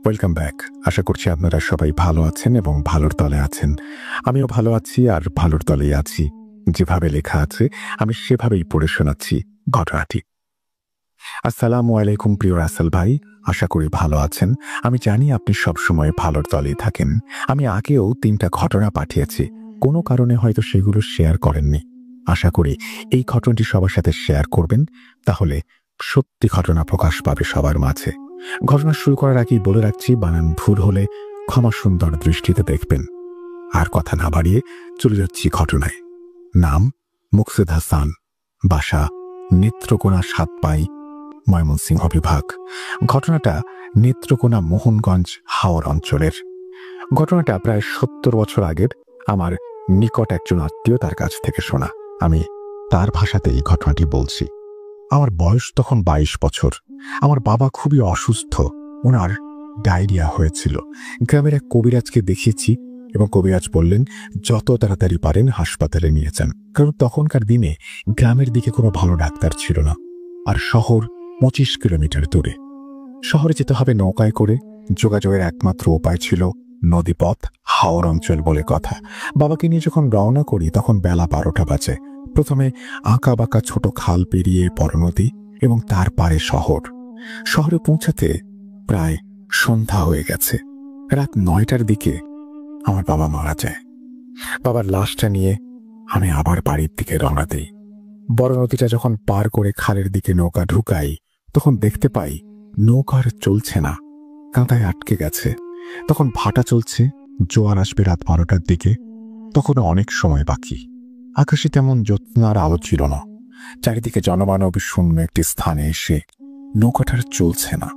Welcome back. আশা করছি আপনারা সবাই ভালো আছেন এবং ভালোর তলে আছেন। আমিও ভালো আছি আর ভালোর তলেই আছি। যেভাবে লেখা আছে আমি সেভাবেই পড়ে শোনাচ্ছি ঘটনাটি। আসসালামু আলাইকুম প্রিয় রাসেল ভাই, আশা করি ভালো আছেন। আমি জানি আপনি সবসময় ভালোর তলেই থাকেন। আমি আগেও 3টা ঘটনা পাঠিয়েছি, কোনো কারণে হয়তো সেগুলো শেয়ার করেননি। আশা করি এই ঘটনাটি সবার সাথে শেয়ার করবেন, তাহলে সত্যি ঘটনা প্রকাশ পাবে সবার মাঝে। ঘটনা শুরু করার আগেই বলে রাখছি, বানান ভুল হলে ক্ষমা সুন্দর দৃষ্টিতে দেখবেন। আর কথা না বাড়িয়ে চলে যাচ্ছি ঘটনায়। নাম মুকসেদ হাসান, বাসা নেত্রকোনা সাতপাই, ময়মনসিংহ বিভাগ। ঘটনাটা নেত্রকোনা মোহনগঞ্জ হাওর অঞ্চলের। ঘটনাটা প্রায় 70 বছর আগের আমার নিকট একজন আত্মীয় তার কাছ থেকে শোনা। আমি তার ভাষাতে এই ঘটনাটি বলছি। আমার বয়স তখন 22 বছর। আমার বাবা খুবই অসুস্থ, ওনার ডায়রিয়া হয়েছিল। গ্রামের এক কবিরাজকে দেখিয়েছি এবং কবিরাজ বললেন যত তাড়াতাড়ি পারেন হাসপাতালে নিয়ে যান, কারণ তখনকার দিনে গ্রামের দিকে কোনো ভালো ডাক্তার ছিল না, আর শহর 25 কিলোমিটার দূরে। শহরে যেতে হবে নৌকায় করে। যোগাযোগের একমাত্র উপায় ছিল নদীপথ, হাওর অঞ্চল বলে কথা। বাবাকে নিয়ে যখন রওনা করি তখন বেলা 12টা বাজে। প্রথমে আঁকা বাঁকা ছোট খাল পেরিয়ে বড় নদী এবং তার পারে শহর। শহরে পৌঁছাতে প্রায় সন্ধ্যা হয়ে গেছে। রাত 9টার দিকে আমার বাবা মারা যায়। বাবার লাশটা নিয়ে আমি আবার বাড়ির দিকে রওনা দিই। বড় নদীটা যখন পার করে খালের দিকে নৌকা ঢুকাই তখন দেখতে পাই নৌকা আর চলছে না, কাঁটায় আটকে গেছে। তখন ভাটা চলছে, জোয়ার আসবে রাত 12টার দিকে। তখন অনেক সময় বাকি। আকাশে তেমন জ্যোৎস্নার আলো ছিল না। চারিদিকে জনমানব শূন্য একটি স্থানে এসে নৌকাটার চলছে না।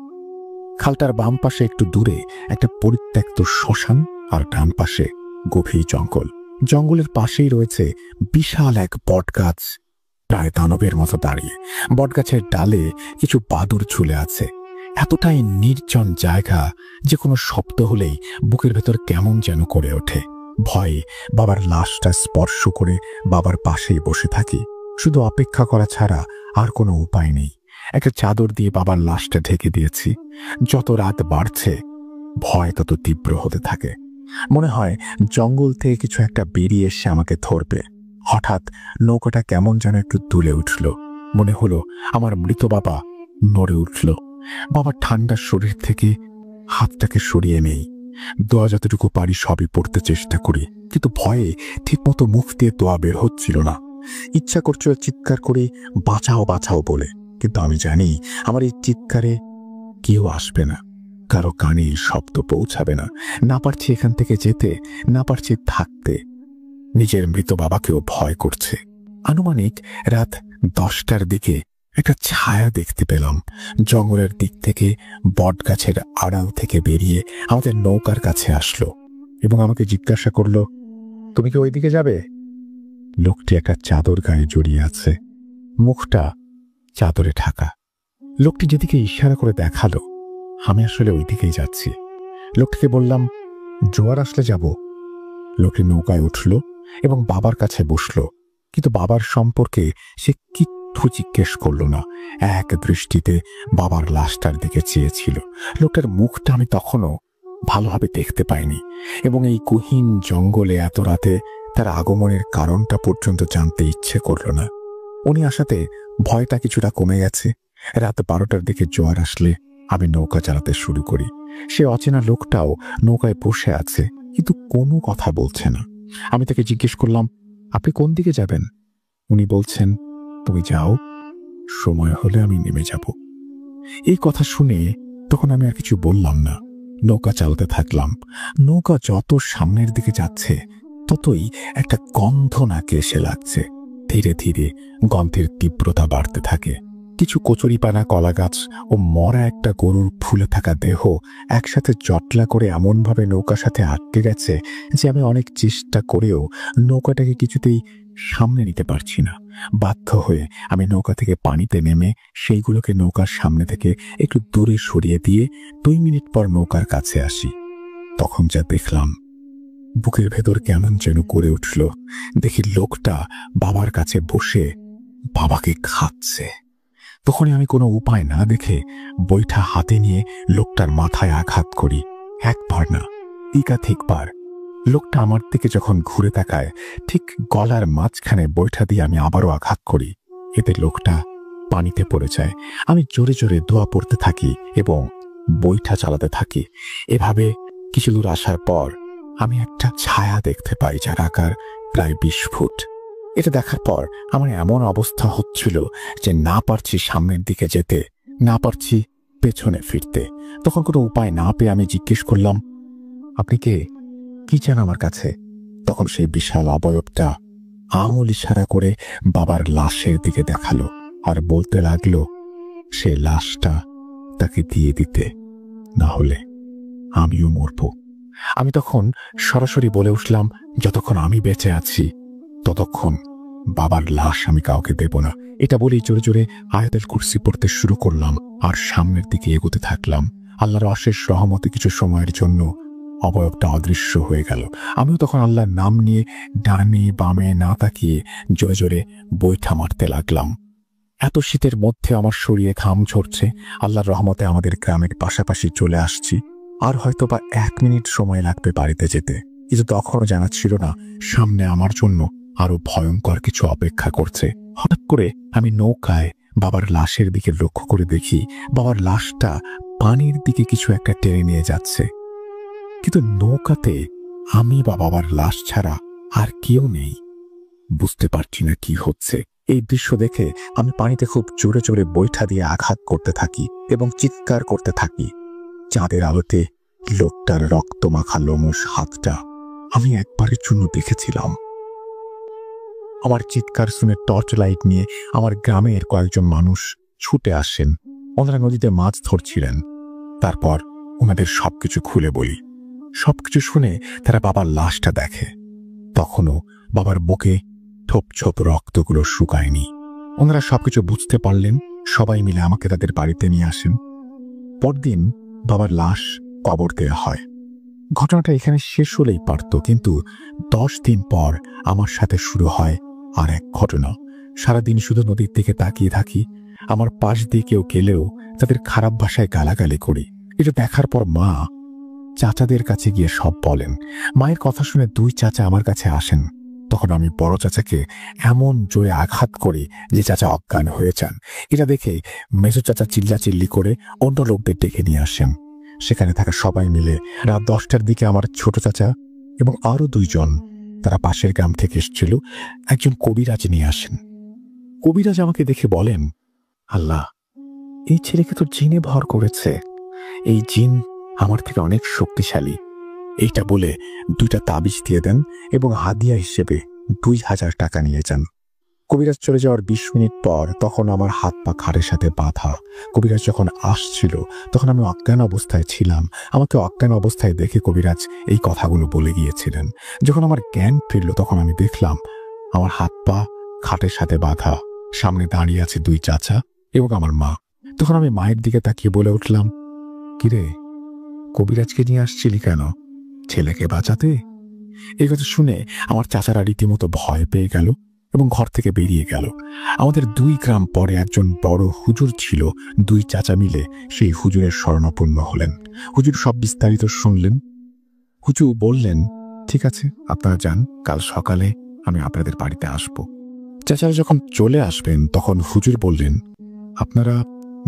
খালটার বাম পাশে একটু দূরে একটা পরিত্যক্ত শ্মশান, আর ডান পাশে গভীর জঙ্গল। জঙ্গলের পাশেই রয়েছে বিশাল এক বটগাছ, প্রায় দানবের মতো দাঁড়িয়ে। বটগাছের ডালে কিছু বাদুড় ঝুলে আছে। এতটাই নির্জন জায়গা যে কোনো শব্দ হলেই বুকের ভেতর কেমন যেন করে ওঠে। ভয়ে বাবার লাশটা স্পর্শ করে বাবার পাশেই বসে থাকি। শুধু অপেক্ষা করা ছাড়া আর কোনো উপায় নেই। একটা চাদর দিয়ে বাবার লাশটা ঢেকে দিয়েছি। যত রাত বাড়ছে ভয় তত তীব্র হতে থাকে। মনে হয় জঙ্গল থেকে কিছু একটা বেরিয়ে এসে আমাকে ধরবে। হঠাৎ নৌকাটা কেমন যেন একটু দুলে উঠল। মনে হলো আমার মৃত বাবা নড়ে উঠল। বাবার ঠান্ডা শরীর থেকে হাতটাকে সরিয়ে নেই। দোয়া যতটুকু পারি সবই পড়তে চেষ্টা করি, কিন্তু ভয়ে ঠিকমতো মুখ দিয়ে দোয়া বের হচ্ছিল না। ইচ্ছা করছিল চিৎকার করে বাঁচাও বাঁচাও বলে, কিন্তু আমি জানি আমার এই চিৎকারে কেউ আসবে না, কারো কানে শব্দ পৌঁছাবে না। না পারছি এখান থেকে যেতে, না পারছি থাকতে। নিজের মৃত বাবাকেও ভয় করছে। আনুমানিক রাত 10টার দিকে একটা ছায়া দেখতে পেলাম। জঙ্গলের দিক থেকে বটগাছের আড়াল থেকে বেরিয়ে আমাদের নৌকার কাছে আসলো এবং আমাকে জিজ্ঞাসা করলো, তুমি কি ওইদিকে যাবে? লোকটি একটা চাদর গায়ে জড়িয়ে আছে, মুখটা চাদরে ঢাকা। লোকটি যেদিকে ইশারা করে দেখালো আমি আসলে ওই দিকেই যাচ্ছি। লোকটিকে বললাম, জোয়ার আসলে যাব। লোকটি নৌকায় উঠল এবং বাবার কাছে বসলো, কিন্তু বাবার সম্পর্কে সে কিচ্ছু জিজ্ঞেস করলো না। এক দৃষ্টিতে বাবার লাশটার দিকে চেয়েছিল। লোকটার মুখটা আমি তখনও ভালোভাবে দেখতে পাইনি এবং এই গহীন জঙ্গলে এত রাতে তার আগমনের কারণটা পর্যন্ত জানতে ইচ্ছে করল না। উনি আসাতে ভয়টা কিছুটা কমে গেছে। রাত 12টার দিকে জোয়ার আসলে আমি নৌকা চালাতে শুরু করি। সে অচেনা লোকটাও নৌকায় বসে আছে, কিন্তু কোনো কথা বলছে না। আমি তাকে জিজ্ঞেস করলাম, আপনি কোন দিকে যাবেন? উনি বলছেন, তুমি যাও, সময় হলে আমি নেমে যাব। এই কথা শুনে তখন আমি আর কিছু বললাম না। নৌকা চালাতে থাকলাম। নৌকা যত সামনের দিকে যাচ্ছে ততই একটা গন্ধ নাকে এসে লাগছে। ধীরে ধীরে গন্ধের তীব্রতা বাড়তে থাকে। কিছু কচুরিপানা, কলা গাছ ও মরা একটা গরুর ফুলে থাকা দেহ একসাথে জটলা করে এমনভাবে নৌকার সাথে আটকে গেছে যে আমি অনেক চেষ্টা করেও নৌকাটাকে কিছুতেই সামনে নিতে পারছি না। বাধ্য হয়ে আমি নৌকা থেকে পানিতে নেমে সেইগুলোকে নৌকার সামনে থেকে একটু দূরে সরিয়ে দিয়ে 2 মিনিট পর নৌকার কাছে আসি। তখন যা দেখলাম, বুকের ভেতর কেমন যেন করে উঠল। দেখি লোকটা বাবার কাছে বসে বাবাকে খাচ্ছে। তখনই আমি কোনো উপায় না দেখে বৈঠা হাতে নিয়ে লোকটার মাথায় আঘাত করি। একবার না, একাধিকবার। লোকটা আমার দিকে যখন ঘুরে তাকায়, ঠিক গলার মাঝখানে বৈঠা দিয়ে আমি আবারও আঘাত করি। এতে লোকটা পানিতে পড়ে যায়। আমি জোরে জোরে দোয়া পড়তে থাকি এবং বৈঠা চালাতে থাকি। এভাবে কিছু দূর আসার পর আমি একটা ছায়া দেখতে পাই, যার আকার প্রায় 20 ফুট। এটা দেখার পর আমার এমন অবস্থা হচ্ছিল যে না পারছি সামনের দিকে যেতে, না পারছি পেছনে ফিরতে। তখন কোনো উপায় না পেয়ে আমি জিজ্ঞেস করলাম, আপনি কে? কি চান আমার কাছে? তখন সেই বিশাল অবয়বটা আঙুল ইশারা করে বাবার লাশের দিকে দেখালো আর বলতে লাগলো সে লাশটা তাকে দিয়ে দিতে, না হলে আমিও মরব। আমি তখন সরাসরি বলে উঠলাম, যতক্ষণ আমি বেঁচে আছি ততক্ষণ বাবার লাশ আমি কাউকে দেব না। এটা বলেই জোরে জোরে আয়াতুল কুরসি পড়তে শুরু করলাম আর সামনের দিকে এগোতে থাকলাম। আল্লাহর অশেষ রহমতে কিছু সময়ের জন্য অবয়বটা অদৃশ্য হয়ে গেল। আমিও তখন আল্লাহর নাম নিয়ে ডানে বামে না তাকিয়ে জোরে জোরে বৈঠা মারতে লাগলাম। এত শীতের মধ্যে আমার শরীরে ঘাম ঝরছে। আল্লাহর রহমতে আমাদের গ্রামের পাশাপাশি চলে আসছি। আর হয়তো বা 1 মিনিট সময় লাগবে বাড়িতে যেতে। কিন্তু তখনও জানা ছিল না সামনে আমার জন্য আরো ভয়ঙ্কর কিছু অপেক্ষা করছে। হঠাৎ করে আমি নৌকায় বাবার লাশের দিকে লক্ষ্য করে দেখি বাবার লাশটা পানির দিকে কিছু একটা টেনে নিয়ে যাচ্ছে, কিন্তু নৌকাতে আমি বা বাবার লাশ ছাড়া আর কেউ নেই। বুঝতে পারছি না কি হচ্ছে। এই দৃশ্য দেখে আমি পানিতে খুব জোরে জোরে বৈঠা দিয়ে আঘাত করতে থাকি এবং চিৎকার করতে থাকি। চাঁদের আলোতে লোকটার রক্তমাখা লোমশ হাতটা আমি একবারের জন্য দেখেছিলাম। আমার চিৎকার শুনে টর্চ লাইট নিয়ে আমার গ্রামের কয়েকজন মানুষ ছুটে আসেন। ওনারা নদীতে মাছ ধরছিলেন। তারপর ওনাদের সবকিছু খুলে বলি। সবকিছু শুনে তারা বাবার লাশটা দেখে। তখনও বাবার বুকে ছোপ ছোপ রক্তগুলো শুকায়নি। ওনারা সবকিছু বুঝতে পারলেন। সবাই মিলে আমাকে তাদের বাড়িতে নিয়ে আসেন। পরদিন বাবার লাশ কবর দেওয়া হয়। ঘটনাটা এখানে শেষ হলেই পারত, কিন্তু 10 দিন পর আমার সাথে শুরু হয় আর এক ঘটনা। সারাদিন শুধু নদীর দিকে তাকিয়ে থাকি। আমার পাশ দিয়ে কেউ গেলেও তাদের খারাপ ভাষায় গালাগালি করি। এটা দেখার পর মা চাচাদের কাছে গিয়ে সব বলেন। মায়ের কথা শুনে 2 চাচা আমার কাছে আসেন। তখন আমি বড় চাচাকে এমন জোরে আঘাত করি যে চাচা অজ্ঞান হয়ে যান। এটা দেখে মেজো চাচা চিল্লাচিল্লি করে অন্য লোকদের ডেকে নিয়ে আসেন। সেখানে থাকা সবাই মিলে রাত 10টার দিকে আমার ছোট চাচা এবং আরো 2 জন, তারা পাশের গ্রাম থেকে এসেছিল, একজন কবিরাজ নিয়ে আসেন। কবিরাজ আমাকে দেখে বলেন, আল্লাহ, এই ছেলেকে তো জিনে ভর করেছে। এই জিন আমার থেকে অনেক শক্তিশালী। এইটা বলে 2টা তাবিজ দিয়ে দেন এবং হাদিয়া হিসেবে 2000 টাকা নিয়ে যান। কবিরাজ চলে যাওয়ার 20 মিনিট পর তখন আমার হাত পা খাড়ের সাথে বাঁধা। কবিরাজ যখন আসছিল তখন আমি অজ্ঞান অবস্থায় ছিলাম। আমাকে অজ্ঞান অবস্থায় দেখে কবিরাজ এই কথাগুলো বলে গিয়েছিলেন। যখন আমার জ্ঞান ফিরল তখন আমি দেখলাম আমার হাত পা খাটের সাথে বাঁধা। সামনে দাঁড়িয়ে আছে 2 চাচা এবং আমার মা। তখন আমি মায়ের দিকে তাকিয়ে বলে উঠলাম, কিরে, কবিরাজকে নিয়ে আসছিলি কেন? ছেলেকে বাঁচাতে? এই কথা শুনে আমার চাচারা রীতিমতো ভয় পেয়ে গেল এবং ঘর থেকে বেরিয়ে গেল। আমাদের 2 গ্রাম পরে একজন বড় হুজুর ছিল। 2 চাচা মিলে সেই হুজুরের শরণাপন্ন হলেন। হুজুর সব বিস্তারিত শুনলেন। হুজুর বললেন, ঠিক আছে, আপনারা যান, কাল সকালে আমি আপনাদের বাড়িতে আসব। চাচারা যখন চলে আসবেন তখন হুজুর বললেন, আপনারা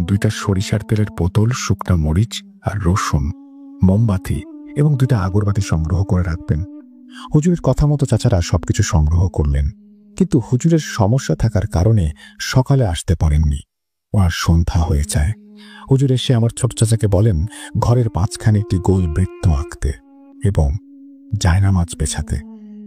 2টা সরিষার তেলের বোতল, শুকনা মরিচ আর রসুন, মোমবাতি এবং 2টা আগরবাতি সংগ্রহ করে রাখবেন। হুজুরের কথা মতো চাচারা সবকিছু সংগ্রহ করলেন, কিন্তু হুজুরের সমস্যা থাকার কারণে সকালে আসতে পারেননি। আর সন্ধ্যা হয়ে যায়। হুজুর এসে আমার ছোট চাচাকে বলেন ঘরের মাঝখানে একটি গোল বৃত্ত আঁকতে এবং জায়নামাজ বেছাতে।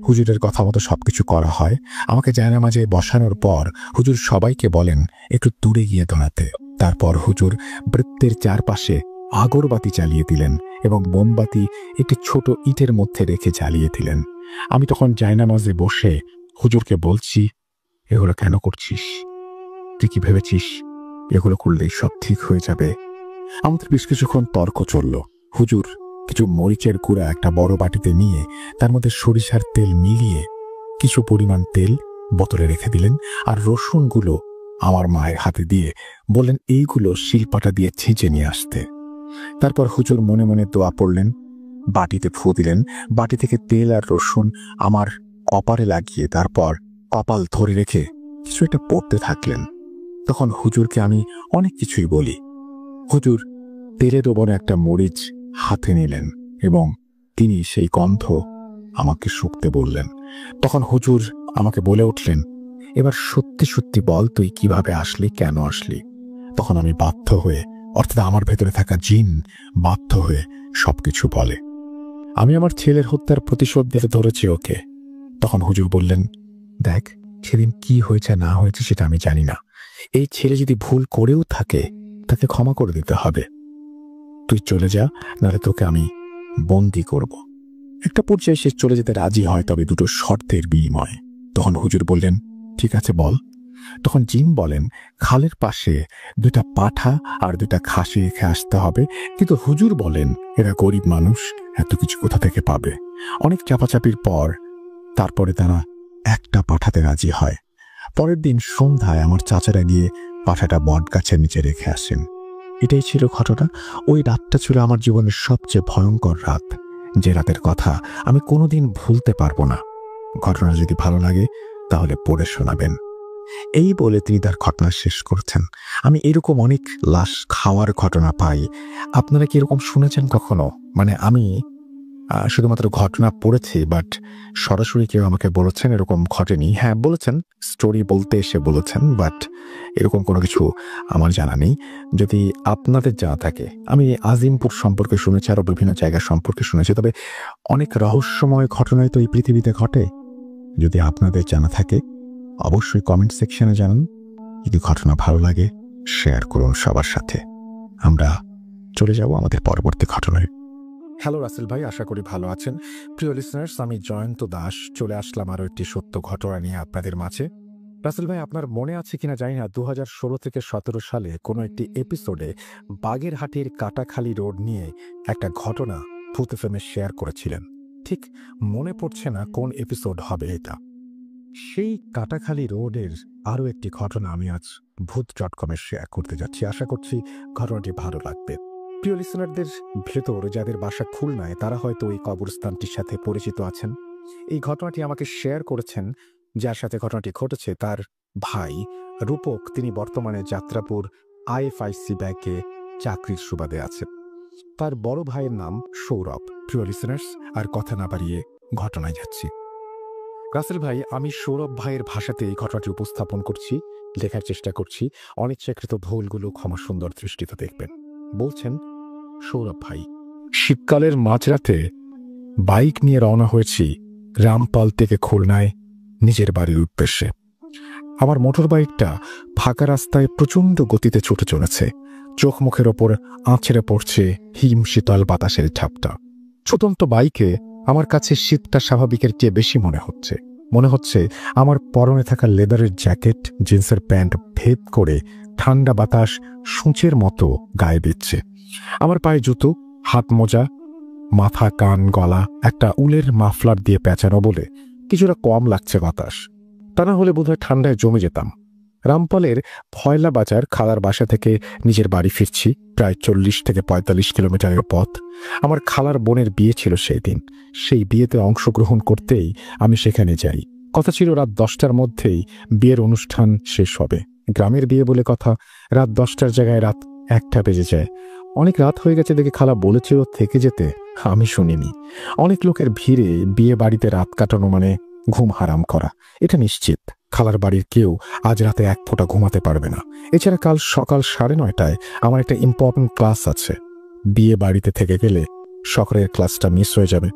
হুজুরের কথা মতো সবকিছু করা হয়। আমাকে জায়নামাজে বসানোর পর হুজুর সবাইকে বলেন একটু দূরে গিয়ে দাঁড়াতে। তারপর হুজুর বৃত্তের চারপাশে আগরবাতি জ্বালিয়ে দিলেন এবং মোমবাতি একটি ছোট ইটের মধ্যে রেখে জ্বালিয়ে দিলেন। আমি তখন জায়নামাজে বসে হুজুরকে বলছি, এগুলো কেন করছিস? তুই কি ভেবেছিস এগুলো করলেই সব ঠিক হয়ে যাবে? আমাদের বেশ কিছুক্ষণ তর্ক চলল। হুজুর কিছু মরিচের গুঁড়া একটা বড় বাটিতে নিয়ে তার মধ্যে সরিষার তেল মিলিয়ে কিছু পরিমাণ তেল বোতলে রেখে দিলেন আর রসুনগুলো আমার মায়ের হাতে দিয়ে বললেন এইগুলো শিলপাটা দিয়ে ছিঁচে নিয়ে আসতে। তারপর হুজুর মনে মনে দোয়া পড়লেন, বাটিতে ফু দিলেন, বাটি থেকে তেল আর রসুন আমার কপালে লাগিয়ে তারপর কপাল ধরে রেখে কিছু একটা পড়তে থাকলেন। তখন হুজুরকে আমি অনেক কিছুই বলি। হুজুর তেলের ওপরে একটা মরিচ হাতে নিলেন এবং তিনি সেই গন্ধ আমাকে শুকতে বললেন। তখন হুজুর আমাকে বলে উঠলেন, এবার সত্যি সত্যি বল তুই কিভাবে আসলি, কেন আসলি। তখন আমি বাধ্য হয়ে, অর্থাৎ আমার ভেতরে থাকা জিন বাধ্য হয়ে সবকিছু বলে। আমি আমার ছেলের হত্যার প্রতিশোধ দিতে ধরেছি ওকে। তখন হুজুর বললেন, দেখ সেদিন কি হয়েছে না হয়েছে সেটা আমি জানি না, এই ছেলে যদি ভুল করেও থাকে তাকে ক্ষমা করে দিতে হবে। তুই চলে যা, নাহলে তোকে আমি বন্দি করব। একটা পর্যায়ে সে চলে যেতে রাজি হয়, তবে দুটো শর্তের বিনিময়ে। তখন হুজুর বললেন, ঠিক আছে বল। তখন জিন বলেন, খালের পাশে 2টা পাঠা আর 2টা খাসি রেখে আসতে হবে। কিন্তু হুজুর বলেন, এরা গরিব মানুষ, এত কিছু কোথা থেকে পাবে। অনেক চাপাচাপির পর তারপরে তারা একটা পাঠাতে রাজি হয়। পরের দিন সন্ধ্যায় আমার চাচারা গিয়ে পাঠাটা বট গাছের নিচে রেখে আসেন। এটাই ছিল ঘটনা। ওই রাতটা ছিল আমার জীবনের সবচেয়ে ভয়ঙ্কর রাত, যে রাতের কথা আমি কোনোদিন ভুলতে পারবো না। ঘটনা যদি ভালো লাগে তাহলে পড়ে শোনাবেন। এই বলে তিনি তার ঘটনা শেষ করছেন। আমি এরকম অনেক লাশ খাওয়ার ঘটনা পাই। আপনারা কি এরকম শুনেছেন কখনো? মানে আমি শুধুমাত্র ঘটনা পড়েছি, বাট সরাসরি কেউ আমাকে বলেছেন এরকম ঘটেনি। হ্যাঁ বলেছেন, স্টোরি বলতে এসে বলেছেন, বাট এরকম কোনো কিছু আমার জানা নেই। যদি আপনাদের জানা থাকে, আমি আজিমপুর সম্পর্কে শুনেছি, আরও বিভিন্ন জায়গা সম্পর্কে শুনেছি, তবে অনেক রহস্যময় ঘটনাই তো এই পৃথিবীতে ঘটে। যদি আপনাদের জানা থাকে অবশ্যই কমেন্ট সেকশনে জানান। যদি ঘটনা ভালো লাগে শেয়ার করুন সবার সাথে। আমরা চলে যাব আমাদের পরবর্তী ঘটনায়। হ্যালো রাসেল ভাই, আশা করি ভালো আছেন। প্রিয় লিসনার্স, আমি জয়ন্ত দাস চলে আসলাম আরও একটি সত্য ঘটনা নিয়ে আপনাদের মাঝে। রাসেল ভাই, আপনার মনে আছে কিনা জানি না, 2016 থেকে 17 সালে কোনো একটি এপিসোডে বাগেরহাটের কাটাখালী রোড নিয়ে একটা ঘটনা ভূত এফএমে শেয়ার করেছিলেন। ঠিক মনে পড়ছে না কোন এপিসোড হবে এটা। সেই কাটাখালী রোডের আরও একটি ঘটনা আমি আজ ভূত.com শেয়ার করতে যাচ্ছি। আশা করছি ঘটনাটি ভালো লাগবে। প্রিয় লিসনারদের ভেতর যাদের বাসা খুলনায়, তারা হয়তো এই কবরস্থানটির সাথে পরিচিত আছেন। এই ঘটনাটি আমাকে শেয়ার করেছেন যার সাথে ঘটনাটি ঘটেছে তার ভাই রূপক। তিনি বর্তমানে যাত্রাপুর আইএফআইসি ব্যাংকে চাকরির সুবাদে আছেন। তার বড় ভাইয়ের নাম সৌরভ। প্রিয় লিসনার্স, আর কথা না বাড়িয়ে ঘটনায় যাচ্ছি। রাসেল ভাই, আমি সৌরভ ভাইয়ের ভাষাতে এই ঘটনাটি উপস্থাপন করছি, লেখার চেষ্টা করছি। অনিচ্ছাকৃত ভুলগুলো ক্ষমা সুন্দর দৃষ্টিতে দেখবেন। বলছেন সৌরভ ভাই, শীতকালের মাঝরাতে বাইক নিয়ে রওনা হয়েছি রামপাল থেকে খুলনায় নিজের বাড়ির উদ্দেশ্যে। আমার মোটর বাইকটা ফাঁকা রাস্তায় প্রচণ্ড গতিতে ছুটে চলেছে। চোখ মুখের ওপর আছড়ে পড়ছে হিম শীতল বাতাসের ঝাপটা। ছুটন্ত বাইকে আমার কাছে শীতটা স্বাভাবিকের চেয়ে বেশি মনে হচ্ছে আমার পরনে থাকা লেদারের জ্যাকেট, জিন্সের প্যান্ট ভেদ করে ঠান্ডা বাতাস সূঁচের মতো গায়ে দিচ্ছে। আমার পায়ে জুতো, হাত মোজা, মাথা, কান, গলা একটা উলের মাফলার দিয়ে পেঁচানো বলে কিছুটা কম লাগছে বাতাস। তা না হলে বোধহয় ঠান্ডায় জমে যেতাম। রামপালের ফয়লা বাজার খালার বাসা থেকে নিজের বাড়ি ফিরছি, প্রায় 40 থেকে 45 কিলোমিটারের পথ। আমার খালার বোনের বিয়ে ছিল সেই দিন। সেই বিয়েতে অংশগ্রহণ করতেই আমি সেখানে যাই। কথা ছিল রাত 10টার মধ্যেই বিয়ের অনুষ্ঠান শেষ হবে। গ্রামের বিয়ে বলে কথা, রাত 10টার জায়গায় রাত 1টা বেজে যায়। অনেক রাত হয়ে গেছে দেখে খালা বলেছিল থেকে যেতে, আমি শুনিনি। অনেক লোকের ভিড়ে বিয়ে বাড়িতে রাত কাটানো মানে ঘুম হারাম করা, এটা নিশ্চিত। খালার বাড়ির কেউ আজ রাতে এক ফোঁটা ঘুমাতে পারবে না। এছাড়া কাল সকাল 9:30টায় আমার একটা ইম্পর্টেন্ট ক্লাস আছে। বিয়ে বাড়িতে থেকে গেলে সকালের ক্লাসটা মিস হয়ে যাবে।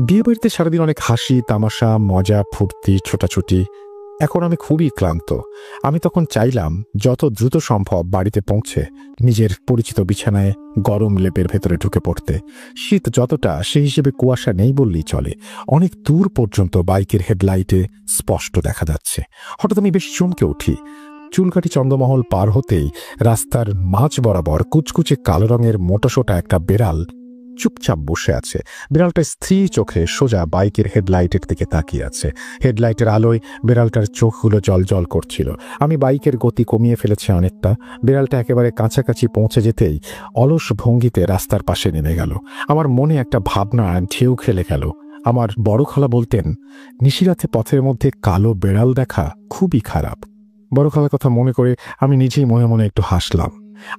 বিয়ে বাড়িতে সারাদিন অনেক হাসি তামাশা, মজা, ফুর্তি, ছোটাছুটি। এখন আমি খুবই ক্লান্ত। আমি তখন চাইলাম যত দ্রুত সম্ভব বাড়িতে পৌঁছে নিজের পরিচিত বিছানায় গরম লেপের ভেতরে ঢুকে পড়তে। শীত যতটা, সেই হিসেবে কুয়াশা নেই বললেই চলে। অনেক দূর পর্যন্ত বাইকের হেডলাইটে স্পষ্ট দেখা যাচ্ছে। হঠাৎ আমি বেশ চমকে উঠি। চুলকাঠি চন্দ্রমহল পার হতেই রাস্তার মাঝ বরাবর কুচকুচে কালো রঙের মোটাসোটা একটা বেড়াল চুপচাপ বসে আছে। বিড়ালটা স্থির চোখে সোজা বাইকের হেডলাইটের দিকে তাকিয়ে আছে। হেডলাইটের আলোয় বিড়ালটার চোখগুলো জলজল করছিল। আমি বাইকের গতি কমিয়ে ফেলেছি অনেকটা। বিড়ালটা একেবারে কাছাকাছি পৌঁছে যেতেই অলস ভঙ্গিতে রাস্তার পাশে নেমে গেল। আমার মনে একটা ভাবনা ঢেউ খেলে গেল। আমার বড় খালা বলতেন, নিশিরাতে পথের মধ্যে কালো বেড়াল দেখা খুবই খারাপ। বড় খালার কথা মনে করে আমি নিজেই মনে মনে একটু হাসলাম।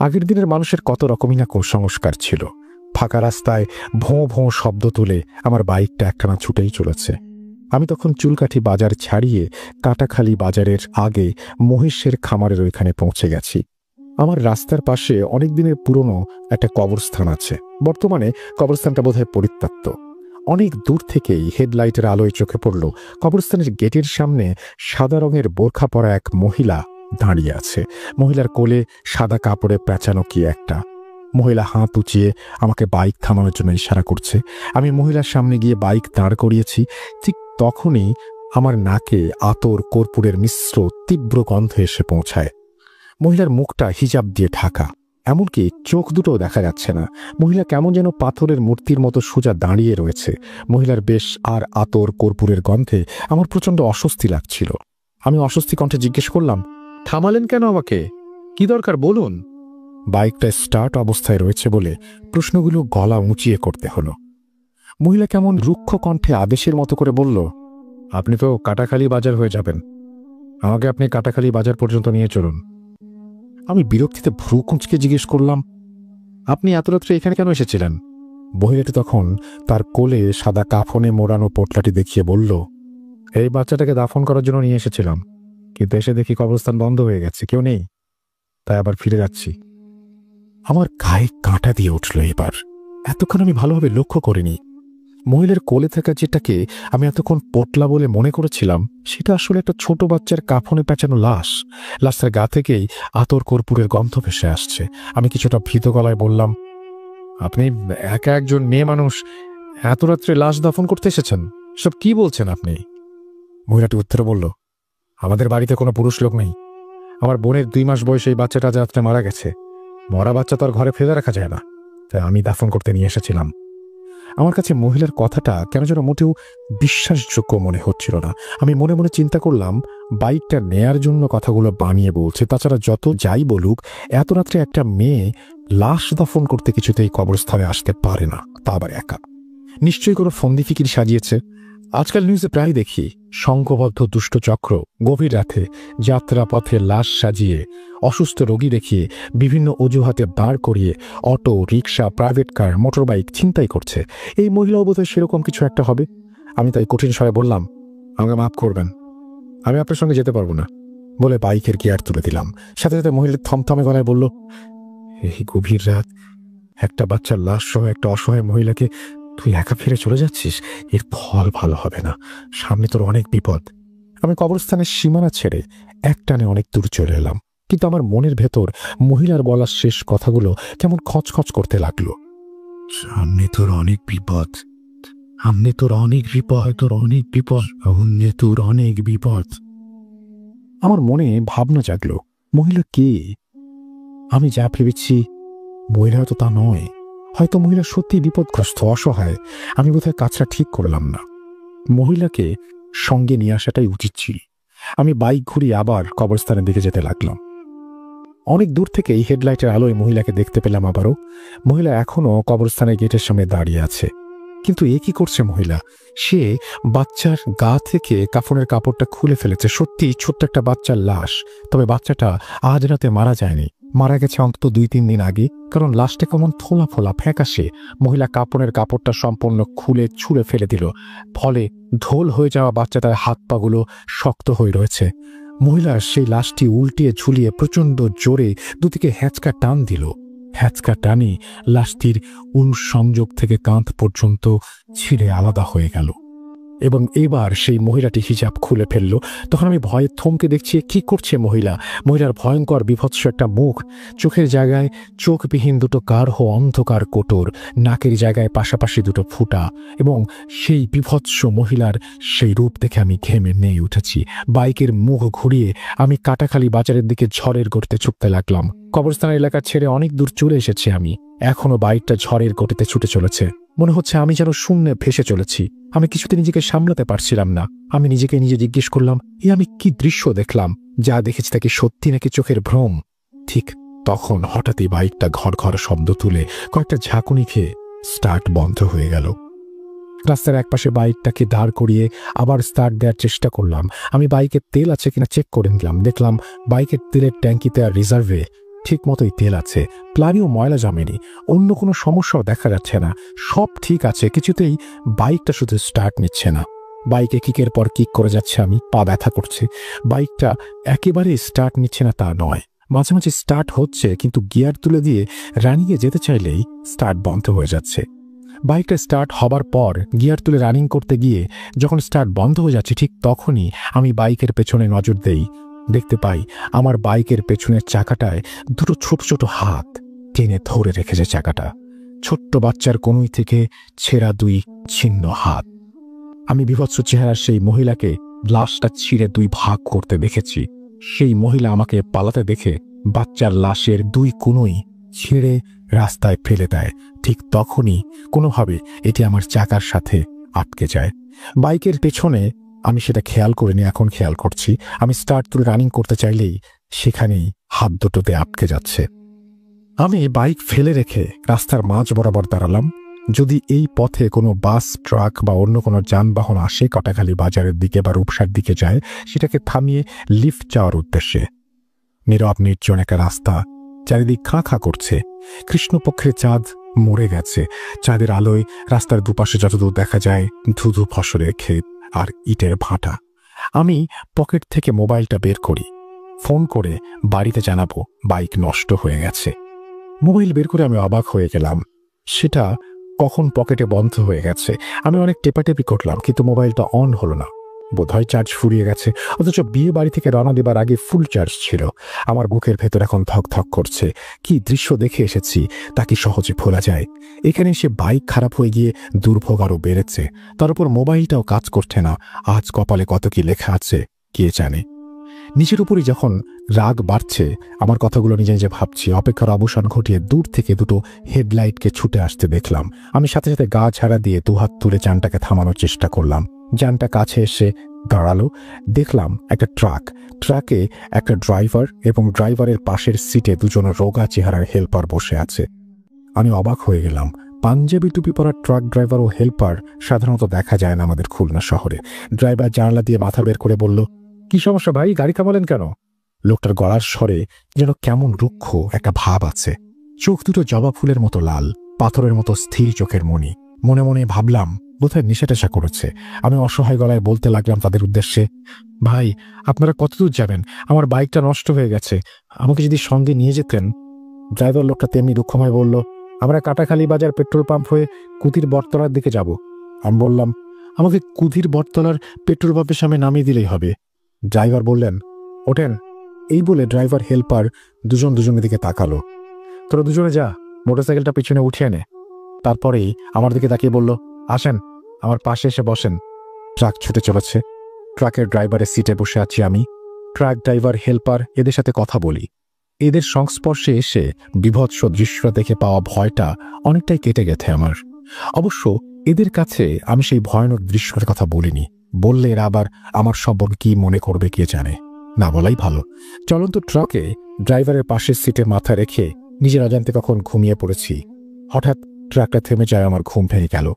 আগের দিনের মানুষের কত রকমই না কুসংস্কার ছিল। ফাঁকা রাস্তায় ভোঁ ভোঁ শব্দ তুলে আমার বাইকটা একটানা ছুটেই চলেছে। আমি তখন চুলকাঠি বাজার ছাড়িয়ে কাটাখালী বাজারের আগে মহিষের খামারের ওইখানে পৌঁছে গেছি। আমার রাস্তার পাশে অনেক দিনের পুরনো একটা কবরস্থান আছে। বর্তমানে কবরস্থানটা বোধহয় পরিত্যক্ত। অনেক দূর থেকেই হেডলাইটের আলোয় চোখে পড়ল কবরস্থানের গেটের সামনে সাদা রঙের বোরখা পরা এক মহিলা দাঁড়িয়ে আছে। মহিলার কোলে সাদা কাপড়ে পেঁচানো কি একটা। মহিলা হাত উঁচিয়ে আমাকে বাইক থামানোর জন্য ইশারা করছে। আমি মহিলার সামনে গিয়ে বাইক দাঁড় করিয়েছি। ঠিক তখনই আমার নাকে আতর কর্পূরের মিশ্র তীব্র গন্ধ এসে পৌঁছায়। মহিলার মুখটা হিজাব দিয়ে ঢাকা, এমনকি চোখ দুটোও দেখা যাচ্ছে না। মহিলা কেমন যেন পাথরের মূর্তির মতো সোজা দাঁড়িয়ে রয়েছে। মহিলার বেশ আর আতর কর্পূরের গন্ধে আমার প্রচণ্ড অস্বস্তি লাগছিল। আমি অস্বস্তি কণ্ঠে জিজ্ঞেস করলাম, থামালেন কেন আমাকে? কি দরকার বলুন? বাইকটা স্টার্ট অবস্থায় রয়েছে বলে প্রশ্নগুলো গলা উঁচিয়ে করতে হলো। মহিলা কেমন রুক্ষ কণ্ঠে আদেশের মতো করে বলল, আপনি তো কাটাখালী বাজার হয়ে যাবেন, আমাকে আপনি কাটাখালী বাজার পর্যন্ত নিয়ে চলুন। আমি বিরক্তিতে ভ্রু কুঁচকে জিজ্ঞেস করলাম, আপনি এত রাত্রে এখানে কেন এসেছিলেন? মহিলাটি তখন তার কোলে সাদা কাফনে মোড়ানো পোটলাটি দেখিয়ে বলল, এই বাচ্চাটাকে দাফন করার জন্য নিয়ে এসেছিলাম, কিন্তু এসে দেখি কবরস্থান বন্ধ হয়ে গেছে, কেউ নেই, তাই আবার ফিরে যাচ্ছি। আমার গায়ে কাঁটা দিয়ে উঠল এবার। এতক্ষণ আমি ভালোভাবে লক্ষ্য করিনি। মহিলার কোলে থাকা যেটাকে আমি এতক্ষণ পোটলা বলে মনে করেছিলাম, সেটা আসলে একটা ছোট বাচ্চার কাফনে পেঁচানো লাশ। লাশটার গা থেকেই আতর কর্পূরের গন্ধ ভেসে আসছে। আমি কিছুটা ভীত গলায় বললাম, আপনি একা একজন মেয়ে মানুষ এত রাত্রে লাশ দাফন করতে এসেছেন? সব কি বলছেন আপনি? মহিলাটি উত্তরে বলল, আমাদের বাড়িতে কোনো পুরুষ লোক নেই। আমার বোনের 2 মাস বয়সে এই বাচ্চাটা রাত্রে মারা গেছে। মরা বাচ্চা তো আর ঘরে ফেলে রাখা যায় না, তাই আমি দাফন করতে নিয়ে এসেছিলাম। আমার কাছে মহিলার কথাটা কেন যেন মোটেও বিশ্বাসযোগ্য মনে হচ্ছিল না। আমি মনে মনে চিন্তা করলাম, বাইকটা নেয়ার জন্য কথাগুলো বানিয়ে বলছে। তাছাড়া যত যাই বলুক, এত রাত্রে একটা মেয়ে লাশ দাফন করতে কিছুতেই কবরস্থানে আসতে পারে না, তা আবার একা। নিশ্চয়ই কোনো ফন্দি ফিকির সাজিয়েছে। আজকাল নিউজে প্রায় দেখি সংঘবদ্ধ দুষ্ট চক্র গভীর রাতে যাত্রাপথে লাশ সাজিয়ে, অসুস্থ রোগী দেখিয়ে, বিভিন্ন অজুহাতে দাঁড় করিয়ে অটো, রিক্সা, প্রাইভেট কার, মোটরবাইক ছিনতাই করছে। এই মহিলাও বোধহয় সেরকম কিছু একটা হবে। আমি তাই কঠিন স্বরে বললাম, আমাকে মাফ করবেন, আমি আপনার সঙ্গে যেতে পারবো না, বলে বাইকের গিয়ার তুলে দিলাম। সাথে সাথে মহিলা থমথমে গলায় বলল, এই গভীর রাত একটা বাচ্চার লাশ সহ একটা অসহায় মহিলাকে তুই একা ফিরে চলে যাচ্ছিস? এর ফল ভালো হবে না, সামনে তোর অনেক বিপদ। আমি কবরস্থানের সীমানা ছেড়ে একটানে অনেক দূর চলে এলাম, কিন্তু আমার মনের ভেতর মহিলার বলা শেষ কথাগুলো কেমন খচখচ করতে লাগলো। সামনে তোর অনেক বিপদ, সামনে তোর অনেক বিপদ, তোর অনেক বিপদ, সামনে তোর অনেক বিপদ। আমার মনে ভাবনা জাগলো, মহিলা কে? আমি যা ভেবেছি মহিলা তো তা নয়। হয়তো মহিলা সত্যি বিপদগ্রস্ত, অসহায়। আমি বোধহয় কাজটা ঠিক করলাম না। মহিলাকে সঙ্গে নিয়ে আসাটাই উচিত ছিল। আমি বাইক ঘুরিয়ে আবার কবরস্থানের দিকে যেতে লাগলাম। অনেক দূর থেকেই হেডলাইটের আলোয় মহিলাকে দেখতে পেলাম আবারও। মহিলা এখনো কবরস্থানের গেটের সামনে দাঁড়িয়ে আছে। কিন্তু এ কি করছে মহিলা? সে বাচ্চার গা থেকে কাফনের কাপড়টা খুলে ফেলেছে। সত্যি ছোট্ট একটা বাচ্চার লাশ। তবে বাচ্চাটা আজ রাতে মারা যায়নি, মারা গেছে অন্তত 2-3 দিন আগে। কারণ লাশটা কেমন ফোলা ফোলা ফ্যাকাশে। মহিলা কাপড়ের কাপড়টা সম্পূর্ণ খুলে ছুঁড়ে ফেলে দিল। ফলে ঢোল হয়ে যাওয়া বাচ্চাটার হাত পাগুলো শক্ত হয়ে রয়েছে। মহিলা সেই লাশটি উল্টিয়ে ঝুলিয়ে প্রচণ্ড জোরে দুদিকে হ্যাঁচকা টান দিল। হ্যাঁচকা টানে লাশটির সংযোগ থেকে কাঁধ পর্যন্ত ছিঁড়ে আলাদা হয়ে গেল। এবং এবার সেই মহিলাটি হিজাব খুলে ফেলল। তখন আমি ভয়ে থমকে দেখছি, কি করছে মহিলা? মহিলার ভয়ঙ্কর বিভৎস একটা মুখ, চোখের জায়গায় চোখবিহীন দুটো গাঢ় অন্ধকার কোটর, নাকের জায়গায় পাশাপাশি দুটো ফুটা। এবং সেই বিভৎস মহিলার সেই রূপ দেখে আমি ঘেমে নেয়ে উঠেছি। বাইকের মুখ ঘুরিয়ে আমি কাটাখালী বাজারের দিকে ঝড়ের গতিতে ছুটতে লাগলাম। কবরস্থানের এলাকা ছেড়ে অনেক দূর চলে এসেছি আমি। এখনো বাইকটা ঝড়ের গতিতে ছুটে চলেছে। মনে হচ্ছে আমি যেন শূন্যে ভেসে চলেছি। আমি কিছুতে নিজেকে সামলাতে পারছিলাম না। আমি নিজেকে নিজে জিজ্ঞেস করলাম, আমি কি দৃশ্য দেখলাম? যা দেখেছি তা কি সত্যি নাকি চোখের ভ্রম? ঠিক তখন হঠাৎই বাইকটা ঘর ঘর শব্দ তুলে কয়েকটা ঝাঁকুনি খেয়ে স্টার্ট বন্ধ হয়ে গেল। রাস্তার একপাশে বাইকটাকে দাঁড় করিয়ে আবার স্টার্ট দেওয়ার চেষ্টা করলাম। আমি বাইকের তেল আছে কিনা চেক করে নিলাম। দেখলাম বাইকের তেলের ট্যাঙ্কিতে আর রিজার্ভে ঠিক মতোই তেল আছে। প্লানিও ময়লা জমেনি। অন্য কোনো সমস্যাও দেখা যাচ্ছে না। সব ঠিক আছে, কিছুতেই বাইকটা শুধু স্টার্ট নিচ্ছে না। বাইকে কিকের পর কিক করে যাচ্ছে আমি, পা ব্যথা করছে। বাইকটা একেবারে স্টার্ট নিচ্ছে না তা নয়, মাঝে মাঝে স্টার্ট হচ্ছে, কিন্তু গিয়ার তুলে দিয়ে রানিংয়ে যেতে চাইলেই স্টার্ট বন্ধ হয়ে যাচ্ছে। বাইকটা স্টার্ট হবার পর গিয়ার তুলে রানিং করতে গিয়ে যখন স্টার্ট বন্ধ হয়ে যাচ্ছে, ঠিক তখনই আমি বাইকের পেছনে নজর দেই। দেখতে পাই আমার বাইকের পেছনের চাকাটায় দুটো ছোট ছোট হাত টেনে ধরে রেখেছে চাকাটা। ছোট্ট বাচ্চার কনুই থেকে ছেঁড়া দুই ছিন্ন হাত। আমি বিভৎস চেহারার সেই মহিলাকে লাশটা ছিঁড়ে দুই ভাগ করতে দেখেছি। সেই মহিলা আমাকে পালাতে দেখে বাচ্চার লাশের দুই কনুই ছিঁড়ে রাস্তায় ফেলে দেয়। ঠিক তখনই কোনোভাবে এটি আমার চাকার সাথে আটকে যায়। বাইকের পেছনে আমি সেটা খেয়াল করিনি, এখন খেয়াল করছি। আমি স্টার্ট তুলে রানিং করতে চাইলেই সেখানেই হাত দুটোতে আটকে যাচ্ছে। আমি বাইক ফেলে রেখে রাস্তার মাঝ বরাবর দাঁড়ালাম। যদি এই পথে কোনো বাস, ট্রাক বা অন্য কোনো যানবাহন আসে কটাখালী বাজারের দিকে বা রূপসার দিকে যায়, সেটাকে থামিয়ে লিফট যাওয়ার উদ্দেশ্যে। নীরব নির্জন একটা রাস্তা, চারিদিক খাঁ খাঁ করছে। কৃষ্ণপক্ষের চাঁদ মরে গেছে। চাঁদের আলোয় রাস্তার দুপাশে যতদূর দেখা যায় ধুধু ফসলের ক্ষেত আর ইটের ভাটা। আমি পকেট থেকে মোবাইলটা বের করি, ফোন করে বাড়িতে জানাবো বাইক নষ্ট হয়ে গেছে। মোবাইল বের করে আমি অবাক হয়ে গেলাম, সেটা কখন পকেটে বন্ধ হয়ে গেছে। আমি অনেক টেপাটেপি করলাম, কিন্তু মোবাইলটা অন হলো না। বোধহয় চার্জ ফুরিয়ে গেছে, অথচ বিয়ে বাড়ি থেকে রওনা দেবার আগে ফুল চার্জ ছিল। আমার বুকের ভেতর এখন ধক ধক করছে। কি দৃশ্য দেখে এসেছি তা কি সহজে ভোলা যায়? এখানে এসে বাইক খারাপ হয়ে গিয়ে দুর্ভোগ আরও বেড়েছে। তার উপর মোবাইলটাও কাজ করছে না। আজ কপালে কত কি লেখা আছে কে জানে। নিজের উপরই যখন রাগ বাড়ছে, আমার কথাগুলো নিজে নিজে ভাবছি। অপেক্ষার অবসান ঘটিয়ে দূর থেকে দুটো হেডলাইটকে ছুটে আসতে দেখলাম। আমি সাথে সাথে গা ঝাড়া দিয়ে দুহাত তুলে যানটাকে থামানোর চেষ্টা করলাম। যানটা কাছে এসে দাঁড়ালো। দেখলাম একটা ট্রাক। ট্রাকে একটা ড্রাইভার এবং ড্রাইভারের পাশের সিটে দুজন রোগা চেহারার হেল্পার বসে আছে। আমি অবাক হয়ে গেলাম। পাঞ্জাবি টুপি পরা ট্রাক ড্রাইভার ও হেল্পার সাধারণত দেখা যায় না আমাদের খুলনা শহরে। ড্রাইভার জানালা দিয়ে মাথা বের করে বলল, কি সমস্যা ভাই, গাড়ি থামালেন কেন? লোকটার গলার স্বরে যেন কেমন রুক্ষ একটা ভাব আছে। চোখ দুটো জবা ফুলের মতো লাল, পাথরের মতো স্থির চোখের মণি। মনে মনে ভাবলাম বোধহয় নেশা টেশা করেছে। আমি অসহায় গলায় বলতে লাগলাম তাদের উদ্দেশ্যে, ভাই আপনারা কতদূর যাবেন? আমার বাইকটা নষ্ট হয়ে গেছে, আমাকে যদি সঙ্গে নিয়ে যেতেন। ড্রাইভার লোকটা তেমনি দুঃখময় বলল, আমরা কাটাখালী বাজার পেট্রোল পাম্প হয়ে কুতির বটতলার দিকে যাব। আমি বললাম, আমাকে কুতির বটতলার পেট্রোল পাম্পের সামনে নামিয়ে দিলেই হবে। ড্রাইভার বললেন, ওঠেন। এই বলে ড্রাইভার হেল্পার দুজন দুজনের দিকে তাকালো। তোরা দুজনে যা, মোটরসাইকেলটা পিছনে উঠিয়ে নে। তারপরেই আমার দিকে তাকিয়ে বলল, আসেন আমার পাশে এসে বসেন। ট্রাক ছুটে চলেছে। ট্রাকের ড্রাইভারের সিটে বসে আছি আমি। ট্রাক ড্রাইভার, হেল্পার এদের সাথে কথা বলি। এদের সংস্পর্শে এসে বিভৎস দৃশ্য দেখে পাওয়া ভয়টা অনেকটাই কেটে গেছে আমার। অবশ্য এদের কাছে আমি সেই ভয়ানক দৃশ্যের কথা বলিনি। বললে এরা আবার আমার সম্পর্কে কি মনে করবে কে জানে। না বলাই ভালো। চলন্ত ট্রাকে ড্রাইভারের পাশের সিটে মাথা রেখে নিজের অজান্তে কখন ঘুমিয়ে পড়েছি। হঠাৎ ট্রাকটা থেমে যায়, আমার ঘুম ভেঙে গেল।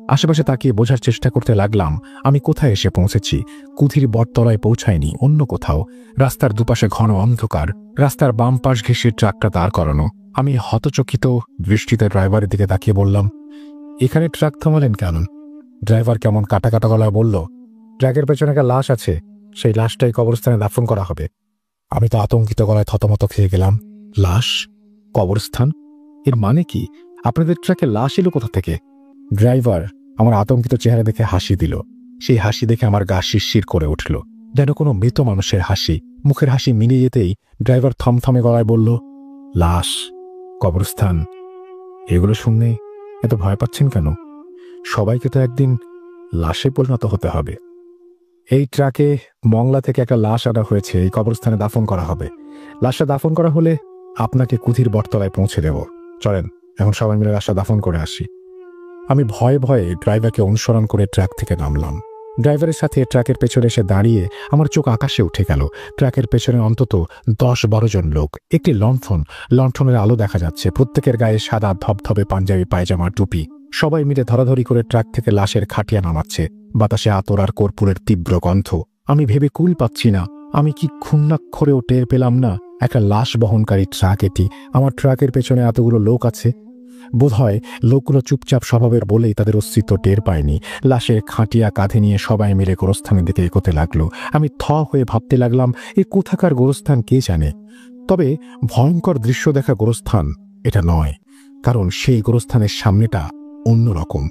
আশেপাশে তাকিয়ে বোঝার চেষ্টা করতে লাগলাম আমি কোথায় এসে পৌঁছেছি। কুথির বটতলায় পৌঁছায়নি, অন্য কোথাও। রাস্তার দুপাশে ঘন অন্ধকার। রাস্তার বাম পাশ ঘেঁষে ট্রাকটা দাঁড় করানো। আমি হতচকিত দৃষ্টিতে ড্রাইভারের দিকে তাকিয়ে বললাম, এখানে ট্রাক থামালেন কেন? ড্রাইভার কেমন কাটা কাটা গলায় বলল, ট্রাকের পেছনে একটা লাশ আছে, সেই লাশটাই কবরস্থানে দাফন করা হবে। আমি তো আতঙ্কিত গলায় থতমত খেয়ে গেলাম। লাশ? কবরস্থান? এর মানে কি? আপনাদের ট্রাকে লাশ এলো কোথা থেকে? ড্রাইভার আমার আতঙ্কিত চেহারা দেখে হাসি দিল। সেই হাসি দেখে আমার গা শিরশির করে উঠল, যেন কোনো মৃত মানুষের হাসি। মুখের হাসি মিলিয়ে যেতেই ড্রাইভার থমথমে গলায় বলল, লাশ, কবরস্থান, এগুলো শুনলে এত ভয় পাচ্ছেন কেন? সবাইকে তো একদিন লাশে পরিণত হতে হবে। এই ট্রাকে মংলা থেকে একটা লাশ আনা হয়েছে, এই কবরস্থানে দাফন করা হবে। লাশটা দাফন করা হলে আপনাকে কুঠির বটতলায় পৌঁছে দেব। চলেন, এখন সবাই মিলে লাশটা দাফন করে আসি। আমি ভয়ে ভয়ে ড্রাইভারকে অনুসরণ করে ট্রাক থেকে নামলাম। ড্রাইভারের সাথে ট্রাকের পেছনে এসে দাঁড়িয়ে আমার চোখ আকাশে উঠে গেল। ট্রাকের পেছনে অন্তত 10-12 জন লোক, একটি লণ্ঠনের আলো দেখা যাচ্ছে। প্রত্যেকের গায়ে সাদা ধবধবে পাঞ্জাবি, পায়জামা, টুপি। সবাই মিলে ধরাধরি করে ট্রাক থেকে লাশের খাটিয়া নামাচ্ছে। বাতাসে আতর আর কর্পূরের তীব্র গন্ধ। আমি ভেবে কুল পাচ্ছি না, আমি কি ক্ষুণ্ণাক্ষরেও টের পেলাম না একটা লাশ বহনকারী ট্রাক এটি। আমার ট্রাকের পেছনে এতগুলো লোক আছে। বোধহয় লোকগুলো চুপচাপ স্বভাবের বলেই তাদের অস্তিত্ব টের পায়নি। লাশের খাটিয়া কাঁধে নিয়ে সবাই মিলে গোরস্থানের দিকে এগোতে লাগলো। আমি হয়ে ভাবতে লাগলাম, এ কোথাকার গোরস্থান কে জানে। তবে ভয়ঙ্কর দৃশ্য দেখা গোরস্থান এটা নয়, কারণ সেই গোরস্থানের সামনেটা অন্যরকম।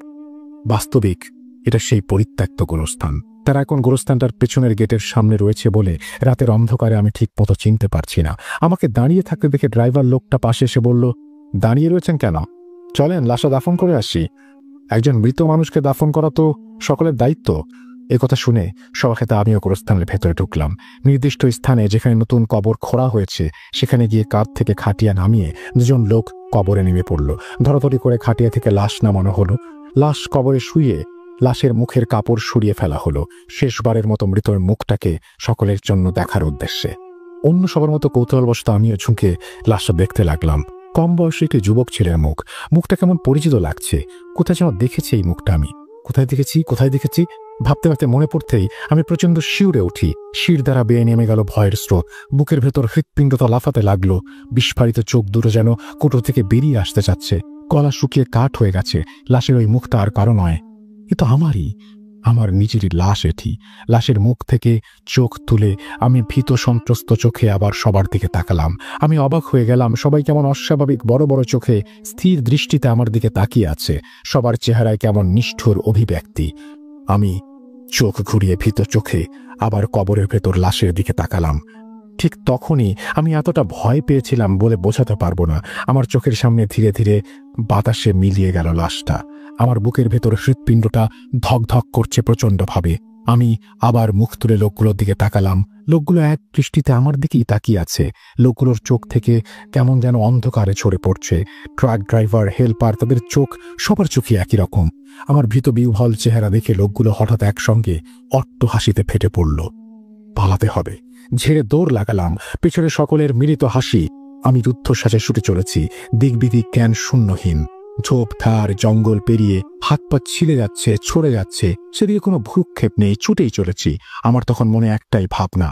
বাস্তবিক এটা সেই পরিত্যক্ত গোরস্থান। তারা এখন গোরস্থানটার পেছনের গেটের সামনে রয়েছে বলে রাতের অন্ধকারে আমি ঠিক মতো চিনতে পারছি না। আমাকে দাঁড়িয়ে থাকতে দেখে ড্রাইভার লোকটা পাশে এসে বলল, দাঁড়িয়ে রয়েছেন কেন? চলেন লাশটা দাফন করে আসি। একজন মৃত মানুষকে দাফন করা তো সকলের দায়িত্ব। কথা শুনে সবাইকে আমিও গোরস্থানের ভেতরে ঢুকলাম। নির্দিষ্ট স্থানে যেখানে নতুন কবর খোঁড়া হয়েছে সেখানে গিয়ে কাঁধ থেকে খাটিয়া নামিয়ে 2 জন লোক কবরে নেমে পড়ল। ধরাধরি করে খাটিয়া থেকে লাশ নামানো হলো। লাশ কবরে শুয়ে লাশের মুখের কাপড় সরিয়ে ফেলা হলো, শেষবারের মতো মৃতের মুখটাকে সকলের জন্য দেখার উদ্দেশ্যে। অন্য সবার মতো কৌতূহলবশত আমিও ঝুঁকে লাশটা দেখতে লাগলাম। কম বয়সী একটি যুবক ছেলের মুখটা কেমন পরিচিত লাগছে। কোথায় যেন দেখেছি এই মুখটা আমি। কোথায় দেখেছি ভাবতে ভাবতে মনে পড়তেই আমি প্রচন্ড শিউরে উঠি। শির দ্বারা বেয়ে নেমে গেল ভয়ের স্রোত। বুকের ভেতর হৃৎপিণ্ডটা লাফাতে লাগলো। বিস্ফারিত চোখ দুটো যেন কোটো থেকে বেরিয়ে আসতে চাচ্ছে। গলা শুকিয়ে কাঠ হয়ে গেছে। লাশের ওই মুখটা আর কারো নয়, এ তো আমার নিজেরই লাশ এটি। লাশের মুখ থেকে চোখ তুলে আমি ভীত সন্ত্রস্ত চোখে আবার সবার দিকে তাকালাম। আমি অবাক হয়ে গেলাম, সবাই কেমন অস্বাভাবিক বড় বড় চোখে স্থির দৃষ্টিতে আমার দিকে তাকিয়ে আছে। সবার চেহারায় কেমন নিষ্ঠুর অভিব্যক্তি। আমি চোখ ঘুরিয়ে ভীত চোখে আবার কবরের ভেতর লাশের দিকে তাকালাম। ঠিক তখনই আমি এতটা ভয় পেয়েছিলাম বলে বোঝাতে পারবো না। আমার চোখের সামনে ধীরে ধীরে বাতাসে মিলিয়ে গেল লাশটা। আমার বুকের ভেতর হৃৎপিণ্ডটা ধকধক করছে প্রচণ্ডভাবে। আমি আবার মুখ তুলে লোকগুলোর দিকে তাকালাম। লোকগুলো এক দৃষ্টিতে আমার দিকেই তাকিয়ে আছে। লোকগুলোর চোখ থেকে কেমন যেন অন্ধকারে ছড়ে পড়ছে। ট্রাক ড্রাইভার, হেল্পার, তাদের চোখ সবার চোখই একই রকম। আমার ভীত বিহ্বল চেহারা দেখে লোকগুলো হঠাৎ একসঙ্গে অট্ট হাসিতে ফেটে পড়ল। পালাতে হবে। ঝেড়ে দৌড় লাগালাম। পেছনে সকলের মিলিত হাসি। আমি রুদ্ধশ্বাসে ছুটে চলেছি, দিকবিদিক জ্ঞান শূন্যহীন। ঝোপঝাড় জঙ্গল পেরিয়ে হাত পা ছিলে যাচ্ছে, ছড়ে যাচ্ছে, সেদিকে কোনো ভ্রুক্ষেপ নেই, ছুটেই চলেছি। আমার তখন মনে একটাই ভাবনা,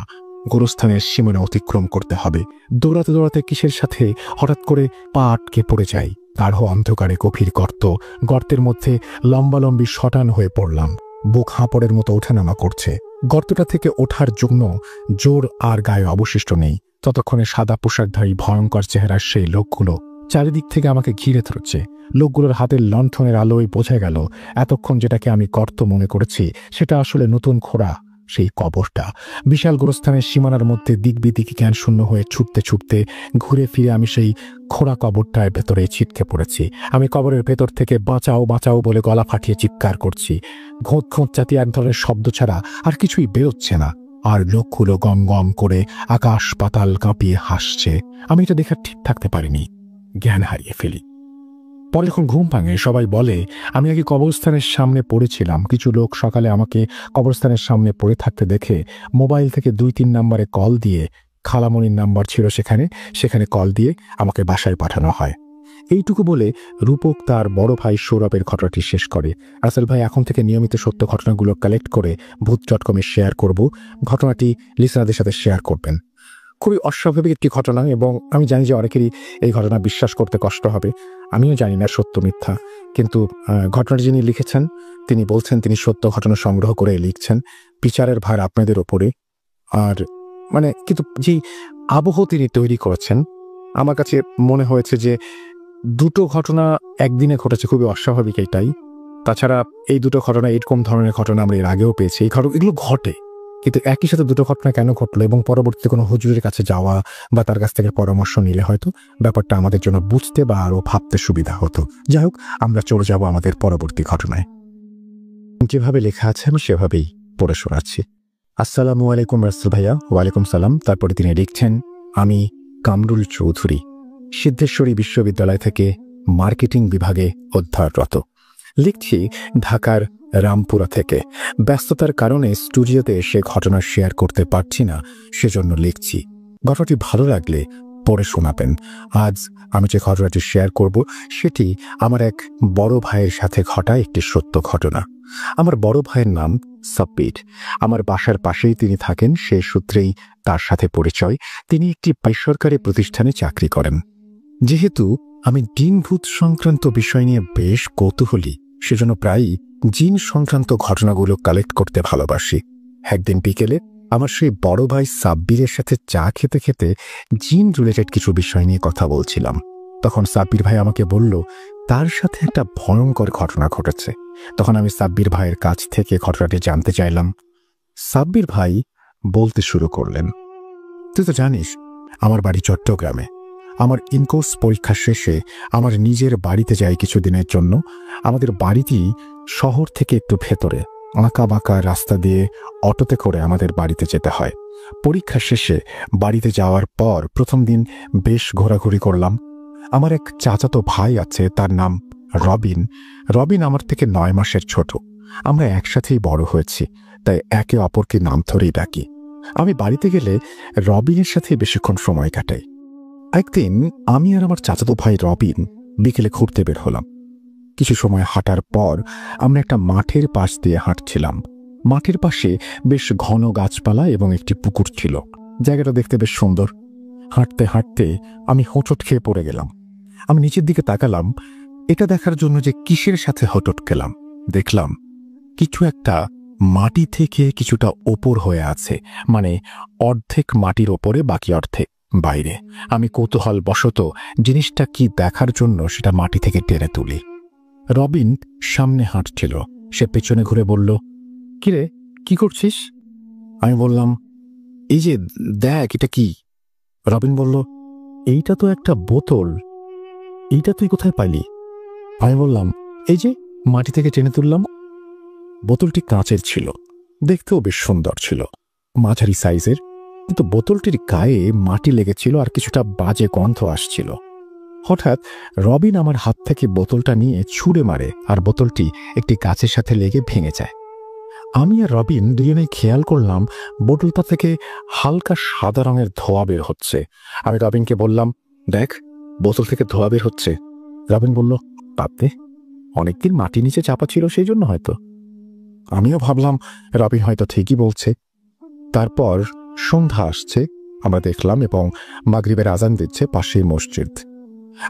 গোরস্থানের সীমানা অতিক্রম করতে হবে। দৌড়াতে দৌড়াতে কিসের সাথে হঠাৎ করে পা আটকে পড়ে যাই। গাঢ় অন্ধকারে গভীর গর্তের মধ্যে লম্বালম্বি শটান হয়ে পড়লাম। বুক হাঁপড়ের মতো ওঠানামা করছে। গর্তটা থেকে ওঠার জন্য জোর আর গায়ে অবশিষ্ট নেই। ততক্ষণে সাদা পোশাকধারী ভয়ঙ্কর চেহারার সেই লোকগুলো চারিদিক থেকে আমাকে ঘিরে ধরছে। লোকগুলোর হাতের লণ্ঠনের আলোয় বোঝা গেল এতক্ষণ যেটাকে আমি গর্ত মনে করেছি সেটা আসলে নতুন খোঁড়া সেই কবরটা। বিশাল গোরস্থানের সীমানার মধ্যে দিকবিদিক জ্ঞান শূন্য হয়ে ছুটতে ছুটতে ঘুরে ফিরে আমি সেই খোঁড়া কবরটার ভেতরে ছিটকে পড়েছি। আমি কবরের ভেতর থেকে বাঁচাও বাঁচাও বলে গলা ফাটিয়ে চিৎকার করছি। ঘোঁত ঘোঁত জাতীয় এক ধরনের শব্দ ছাড়া আর কিছুই বেরোচ্ছে না। আর লোকগুলো গম গম করে আকাশ পাতাল কাঁপিয়ে হাসছে। আমি এটা দেখে ঠিক থাকতে পারিনি, জ্ঞান হারিয়ে ফেলি। পরে যখন ঘুম ভাঙে সবাই বলে আমি আগে কবরস্থানের সামনে পড়েছিলাম। কিছু লোক সকালে আমাকে কবরস্থানের সামনে পড়ে থাকতে দেখে মোবাইল থেকে 2-3 নম্বরে কল দিয়ে, খালামণির নাম্বার ছিল সেখানে কল দিয়ে আমাকে বাসায় পাঠানো হয়। এইটুকু বলে রূপক তার বড় ভাই সৌরভের ঘটনাটি শেষ করে। রাসেল ভাই এখন থেকে নিয়মিত সত্য ঘটনাগুলো কালেক্ট করে ভূত.com-এ শেয়ার করব। ঘটনাটি লিসনারদের সাথে শেয়ার করবেন। খুবই অস্বাভাবিক একটি ঘটনা এবং আমি জানি যে অনেকেরই এই ঘটনা বিশ্বাস করতে কষ্ট হবে। আমিও জানি না সত্য মিথ্যা, কিন্তু ঘটনাটি যিনি লিখেছেন তিনি বলছেন তিনি সত্য ঘটনা সংগ্রহ করে লিখছেন। বিচারের ভার আপনাদের ওপরে। আর কিন্তু যেই আবহ তিনি তৈরি করেছেন আমার কাছে মনে হয়েছে যে 2টো ঘটনা একদিনে ঘটেছে, খুবই অস্বাভাবিক এটাই। তাছাড়া এই 2টো ঘটনা এরকম ধরনের ঘটনা আমরা এর আগেও পেয়েছি। এগুলো ঘটে, কিন্তু একই সাথে 2টো ঘটনা কেন ঘটলো এবং পরবর্তীতে কোনো হুজুরের কাছে যাওয়া বা তার কাছ থেকে পরামর্শ নিলে হয়তো ব্যাপারটা আমাদের জন্য বুঝতে বা আরও ভাবতে সুবিধা হতো। যাই হোক, আমরা চলে যাব আমাদের পরবর্তী ঘটনায়। যেভাবে লেখা আছে আমি সেভাবেই পড়ে শোনাচ্ছি। আসসালামু আলাইকুম রাসেল ভাইয়া। ওয়ালাইকুম সালাম। তারপরে তিনি লিখছেন, আমি কামরুল চৌধুরী, সিদ্ধেশ্বরী বিশ্ববিদ্যালয় থেকে মার্কেটিং বিভাগে অধ্যয়নরত। লিখছি ঢাকার রামপুরা থেকে। ব্যস্ততার কারণে স্টুডিওতে এসে ঘটনা শেয়ার করতে পারছি না, সেজন্য লিখছি। ঘটনাটি ভালো লাগলে পড়ে শোনাবেন। আজ আমি যে ঘটনাটি শেয়ার করব সেটি আমার এক বড় ভাইয়ের সাথে ঘটা একটি সত্য ঘটনা। আমার বড় ভাইয়ের নাম সাব্বির। আমার বাসার পাশেই তিনি থাকেন, সে সূত্রেই তার সাথে পরিচয়। তিনি একটি বেসরকারি প্রতিষ্ঠানে চাকরি করেন। যেহেতু আমি জিন ভূত সংক্রান্ত বিষয় নিয়ে বেশ কৌতূহলী, সেজন্য প্রায়ই জিন সংক্রান্ত ঘটনাগুলো কালেক্ট করতে ভালোবাসি। একদিন বিকেলে আমার সেই বড় ভাই সাব্বিরের সাথে চা খেতে খেতে জিন রিলেটেড কিছু বিষয় নিয়ে কথা বলছিলাম। তখন সাব্বির ভাই আমাকে বলল তার সাথে একটা ভয়ঙ্কর ঘটনা ঘটেছে। তখন আমি সাব্বির ভাইয়ের কাছ থেকে ঘটনাটি জানতে চাইলাম। সাব্বির ভাই বলতে শুরু করলেন, তুই তো জানিস আমার বাড়ি চট্টগ্রামে। আমার ইনকোর্স পরীক্ষা শেষে আমার নিজের বাড়িতে যাই কিছুদিনের জন্য। আমাদের বাড়িটি শহর থেকে একটু ভেতরে, আঁকা বাঁকা রাস্তা দিয়ে অটোতে করে আমাদের বাড়িতে যেতে হয়। পরীক্ষা শেষে বাড়িতে যাওয়ার পর প্রথম দিন বেশ ঘোরাঘুরি করলাম। আমার এক চাচাতো ভাই আছে, তার নাম রবিন। রবিন আমার থেকে 9 মাসের ছোট। আমরা একসাথেই বড় হয়েছি, তাই একে অপরকে নাম ধরেই ডাকি। আমি বাড়িতে গেলে রবিনের সাথে বেশিক্ষণ সময় কাটাই। একদিন আমি আর আমার চাচাতো ভাই রবিন বিকেলে ঘুরতে বের হলাম। কিছু সময় হাঁটার পর আমরা একটা মাঠের পাশ দিয়ে হাঁটছিলাম। মাঠের পাশে বেশ ঘন গাছপালা এবং একটি পুকুর ছিল। জায়গাটা দেখতে বেশ সুন্দর। হাঁটতে হাঁটতে আমি হোঁচট খেয়ে পড়ে গেলাম। আমি নিচের দিকে তাকালাম, এটা দেখার জন্য যে কিসের সাথে হোঁচট খেলাম। দেখলাম কিছু একটা মাটি থেকে কিছুটা ওপর হয়ে আছে, মানে অর্ধেক মাটির ওপরে, বাকি অর্ধেক বাইরে। আমি কৌতূহল বশত জিনিসটা কি দেখার জন্য সেটা মাটি থেকে টেনে তুলি। রবিন সামনে হাঁটছিল, সে পেছনে ঘুরে বলল, কিরে কি করছিস? আমি বললাম, এই যে দেখ এটা কি। রবিন বলল, এইটা তো একটা বোতল, এইটা তুই কোথায় পাইলি? আমি বললাম, এই যে মাটি থেকে টেনে তুললাম। বোতলটি কাঁচের ছিল, দেখতেও বেশ সুন্দর ছিল, মাঝারি সাইজের, কিন্তু বোতলটির গায়ে মাটি লেগেছিল আর কিছুটা বাজে গন্ধ আসছিল। হঠাৎ রবিন আমার হাত থেকে বোতলটা নিয়ে ছুঁড়ে মারে আর বোতলটি একটি গাছের সাথে লেগে ভেঙে যায়। আমি আর রবিন দুজনেই খেয়াল করলাম বোতলটা থেকে হালকা সাদা রঙের ধোঁয়া বের হচ্ছে। আমি রবিনকে বললাম, দেখ বোতল থেকে ধোঁয়া বের হচ্ছে। রবিন বলল, ভাবতে অনেকদিন মাটি নিচে চাপা ছিল, সেই জন্য হয়তো। আমিও ভাবলাম রবিন হয়তো ঠিকই বলছে। তারপর সন্ধ্যা আসছে, আমরা দেখলাম, এবং মাগরিবের আজান দিচ্ছে পাশেই মসজিদ।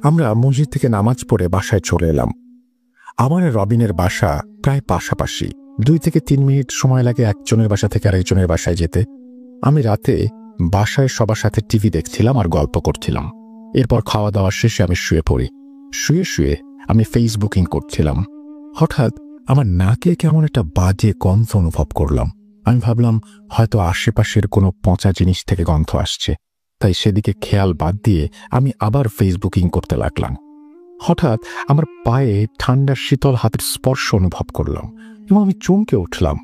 আমরা মসজিদ থেকে নামাজ পড়ে বাসায় চলে এলাম। আমার রবিনের বাসা প্রায় পাশাপাশি, 2 থেকে 3 মিনিট সময় লাগে একজনের বাসা থেকে আরেকজনের বাসায় যেতে। আমি রাতে বাসায় সবার সাথে টিভি দেখছিলাম আর গল্প করছিলাম। এরপর খাওয়া দাওয়া শেষে আমি শুয়ে পড়ি। শুয়ে শুয়ে আমি ফেসবুকিং করছিলাম। হঠাৎ আমার নাকে কেমন একটা বাজে গন্ধ অনুভব করলাম। আমি ভাবলাম হয়তো আশেপাশের কোনো পচা জিনিস থেকে গন্ধ আসছে, তাই সেদিকে খেয়াল বাদ দিয়ে আমি আবার ফেসবুকিং করতে লাগলাম। হঠাৎ আমার পায়ে ঠান্ডা শীতল হাতের স্পর্শ অনুভব করলাম এবং আমি চমকে উঠলাম।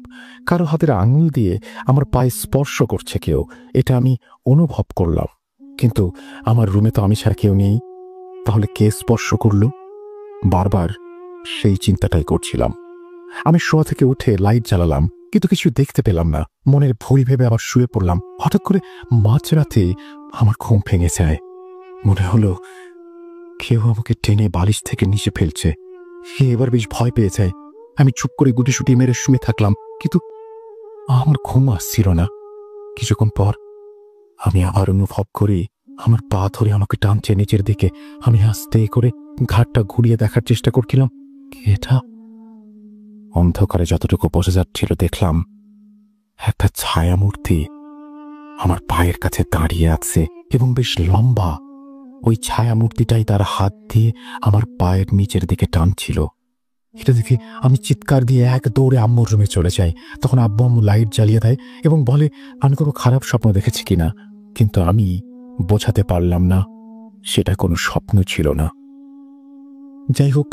কারো হাতের আঙুল দিয়ে আমার পায়ে স্পর্শ করছে কেউ, এটা আমি অনুভব করলাম। কিন্তু আমার রুমে তো আমি ছাড়া কেউ নেই, তাহলে কে স্পর্শ করল? বারবার সেই চিন্তাটাই করছিলাম। আমি শোয়া থেকে উঠে লাইট জ্বালালাম, কিন্তু কিছু দেখতে পেলাম না। মনের ভুল ভেবে আবার শুয়ে পড়লাম। হঠাৎ করে মাঝরাতে আমার ঘুম ভেঙে যায়। মনে হলো কেউ আমাকে টেনে বালিশ থেকে নিচে ফেলছে। সে এবার বেশ ভয় পেয়ে যায়। আমি চুপ করে গুটিসুটি মেরে শুয়ে থাকলাম, কিন্তু আমার ঘুম আসছিল না। কিছুক্ষণ পর আমি আবার অনুভব করি আমার পা ধরে আমাকে টানছে নিচের দিকে। আমি আস্তে করে ঘাটটা ঘুরিয়ে দেখার চেষ্টা করছিলাম, এটা অন্ধকারে যতটুকু বোঝা যাচ্ছিল দেখলাম একটা ছায়া মূর্তি আমার পায়ের কাছে দাঁড়িয়ে আছে এবং বেশ লম্বা। ওই ছায়া মূর্তিটাই তার হাত দিয়ে আমার পায়ের নিচের দিকে টানছিল। এটা দেখে আমি চিৎকার দিয়ে এক দৌড়ে আম্মুর রুমে চলে যাই। তখন আম্মু লাইট জ্বালিয়ে দেয় এবং বলে আমি কোনো খারাপ স্বপ্ন দেখেছি কিনা, কিন্তু আমি বোঝাতে পারলাম না সেটা কোনো স্বপ্ন ছিল না। যাই হোক,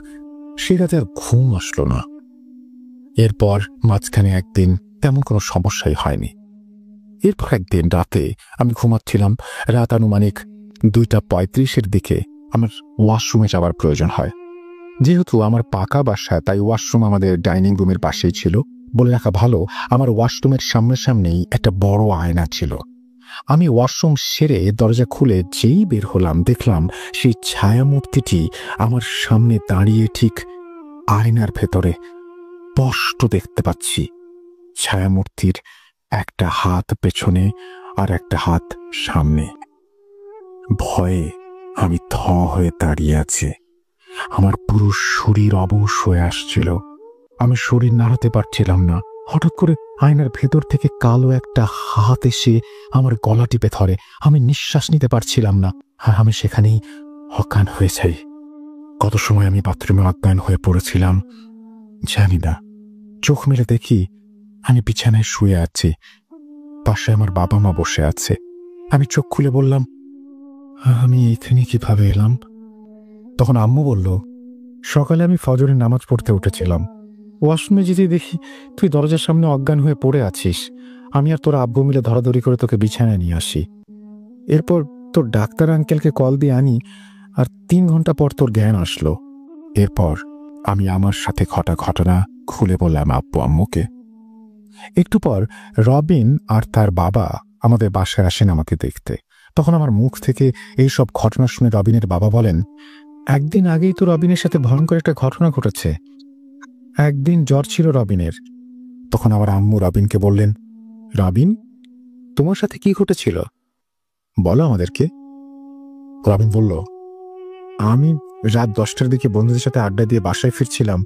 সে রাতে আর ঘুম আসলো না। এরপর মাঝখানে একদিন তেমন কোনো সমস্যাই হয়নি। এরপর একদিন রাতে আমি ঘুমাচ্ছিলাম। রাত আনুমানিক 2:35-এর দিকে আমার ওয়াশরুমে যাওয়ার প্রয়োজন হয়। যেহেতু আমার পাকা বাসা, তাই ওয়াশরুম আমাদের ডাইনিং রুমের পাশেই ছিল। বলে রাখা ভালো, আমার ওয়াশরুমের সামনাসামনি একটা বড় আয়না ছিল। আমি ওয়াশরুম সেরে দরজা খুলে যেই বের হলাম, দেখলাম সেই ছায়ামূর্তিটি আমার সামনে দাঁড়িয়ে, ঠিক আয়নার ভেতরে স্পষ্ট দেখতে পাচ্ছি। ছায়ামূর্তির একটা হাত পেছনে আর একটা হাত সামনে। ভয়ে আমি থ হয়ে দাঁড়িয়ে আছি। আমার পুরো শরীর অবশ হয়ে আসছিল। আমি শরীর নাড়াতে পারছিলাম না। হঠাৎ করে আয়নার ভেতর থেকে কালো একটা হাত এসে আমার গলা টিপে ধরে। আমি নিঃশ্বাস নিতে পারছিলাম না, আর আমি সেখানেই অজ্ঞান হয়ে যাই। কত সময় আমি বাথরুমে অজ্ঞান হয়ে পড়েছিলাম জানি না। চোখ মেলে দেখি আমি বিছানায় শুয়ে আছি, পাশে আমার বাবা মা বসে আছে। আমি চোখ খুলে বললাম, আমি এইখানে কিভাবে এলাম? তখন আম্মু বলল, সকালে আমি ফজরের নামাজ পড়তে উঠেছিলাম, ওয়াশরুমে যেতে দেখি তুই দরজার সামনে অজ্ঞান হয়ে পড়ে আছিস। আমি আর তোর আব্বু মিলে ধরাধরি করে তোকে বিছানায় নিয়ে আসি। এরপর তোর ডাক্তার আঙ্কেলকে কল দিয়ে আনি, আর 3 ঘন্টা পর তোর জ্ঞান আসলো। এরপর আমি আমার সাথে ঘটা ঘটনা খুলে বললাম আব্বু আম্মুকে। একটু পর রবিন আর তার বাবা আমাদের বাসায় আসেন আমাকে দেখতে। তখন আমার মুখ থেকে এইসব ঘটনা শুনে রবিনের বাবা বলেন, একদিন আগেই তো রবিনের সাথে ভয়ঙ্কর একটা ঘটনা ঘটেছে। একদিন জ্বর ছিল রবিনের। তখন আমার আম্মু রবিনকে বললেন, রবিন, তোমার সাথে কি ঘটেছিল বলো আমাদেরকে। রবিন বলল, আমি রাত 10টার দিকে বন্ধুদের সাথে আড্ডা দিয়ে বাসায় ফিরছিলাম।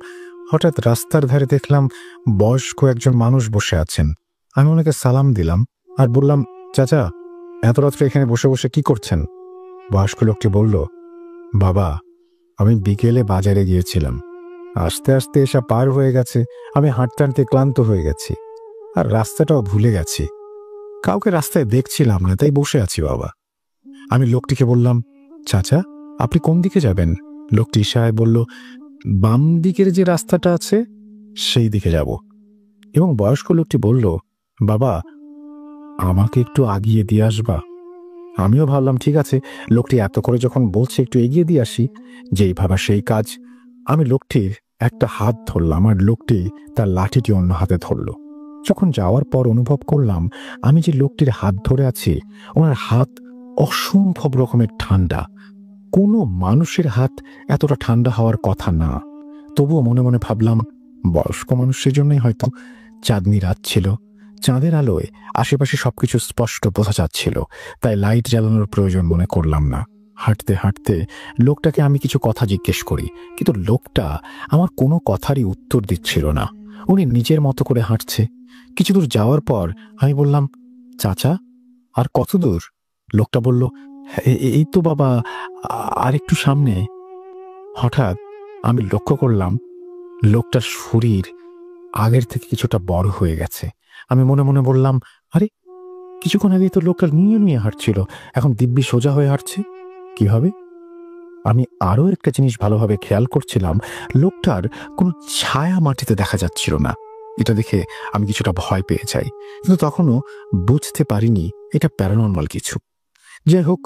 হঠাৎ রাস্তার ধারে দেখলাম বয়স্ক একজন মানুষ বসে আছেন। আমি ওনাকে সালাম দিলাম আর বললাম, চাচা, এত রাত্রে এখানে বসে বসে কি করছেন? বয়স্ক লোকটি বলল, বাবা, আমি বিকেলে বাজারে গিয়েছিলাম, আস্তে আস্তে এসব পার হয়ে গেছে। আমি হাঁটতে হাঁটতে ক্লান্ত হয়ে গেছি, আর রাস্তাটাও ভুলে গেছি। কাউকে রাস্তায় দেখছিলাম না, তাই বসে আছি বাবা। আমি লোকটিকে বললাম, চাচা, আপনি কোন দিকে যাবেন? লোকটি ইশারায় বলল, বাম দিকের যে রাস্তাটা আছে সেই দিকে যাব। এবং বয়স্ক লোকটি বলল, বাবা, আমাকে একটু আগিয়ে দিয়ে আসবা? আমিও ভাবলাম ঠিক আছে, লোকটি এত করে যখন বলছে একটু এগিয়ে দিয়ে আসি। যেই ভাবা সেই কাজ। আমি লোকটির একটা হাত ধরলাম, আর লোকটি তার লাঠিটি অন্য হাতে ধরল। যখন যাওয়ার পর অনুভব করলাম আমি যে লোকটির হাত ধরে আছি, ওনার হাত অসম্ভব রকমের ঠান্ডা। কোনো মানুষের হাত এতটা ঠান্ডা হওয়ার কথা না। তবুও মনে মনে ভাবলাম, বয়স্ক মানুষের জন্যই হয়তো। চাঁদনি রাত ছিল, চাঁদের আলোয় আশেপাশে সবকিছু স্পষ্ট বোঝা যাচ্ছিল, তাই লাইট জ্বালানোর প্রয়োজন মনে করলাম না। হাঁটতে হাঁটতে লোকটাকে আমি কিছু কথা জিজ্ঞেস করি, কিন্তু লোকটা আমার কোনো কথারই উত্তর দিচ্ছিল না। উনি নিজের মতো করে হাঁটছে। কিছু দূর যাওয়ার পর আমি বললাম, চাচা, আর কত দূর? লোকটা বলল, এই তো বাবা, আর একটু সামনে। হঠাৎ আমি লক্ষ্য করলাম লোকটার শরীর আগের থেকে কিছুটা বড় হয়ে গেছে। আমি মনে মনে বললাম, আরে, কিছুক্ষণ আগেই তো লোকটা নিয়ে নিয়ে হাঁটছিল, এখন দিব্যি সোজা হয়ে হাঁটছে কিভাবে? আমি আরও একটা জিনিস ভালোভাবে খেয়াল করছিলাম, লোকটার কোনো ছায়া মাটিতে দেখা যাচ্ছিল না। এটা দেখে আমি কিছুটা ভয় পেয়ে যাই, কিন্তু তখনও বুঝতে পারিনি এটা প্যারানর্মাল কিছু। যাই হোক,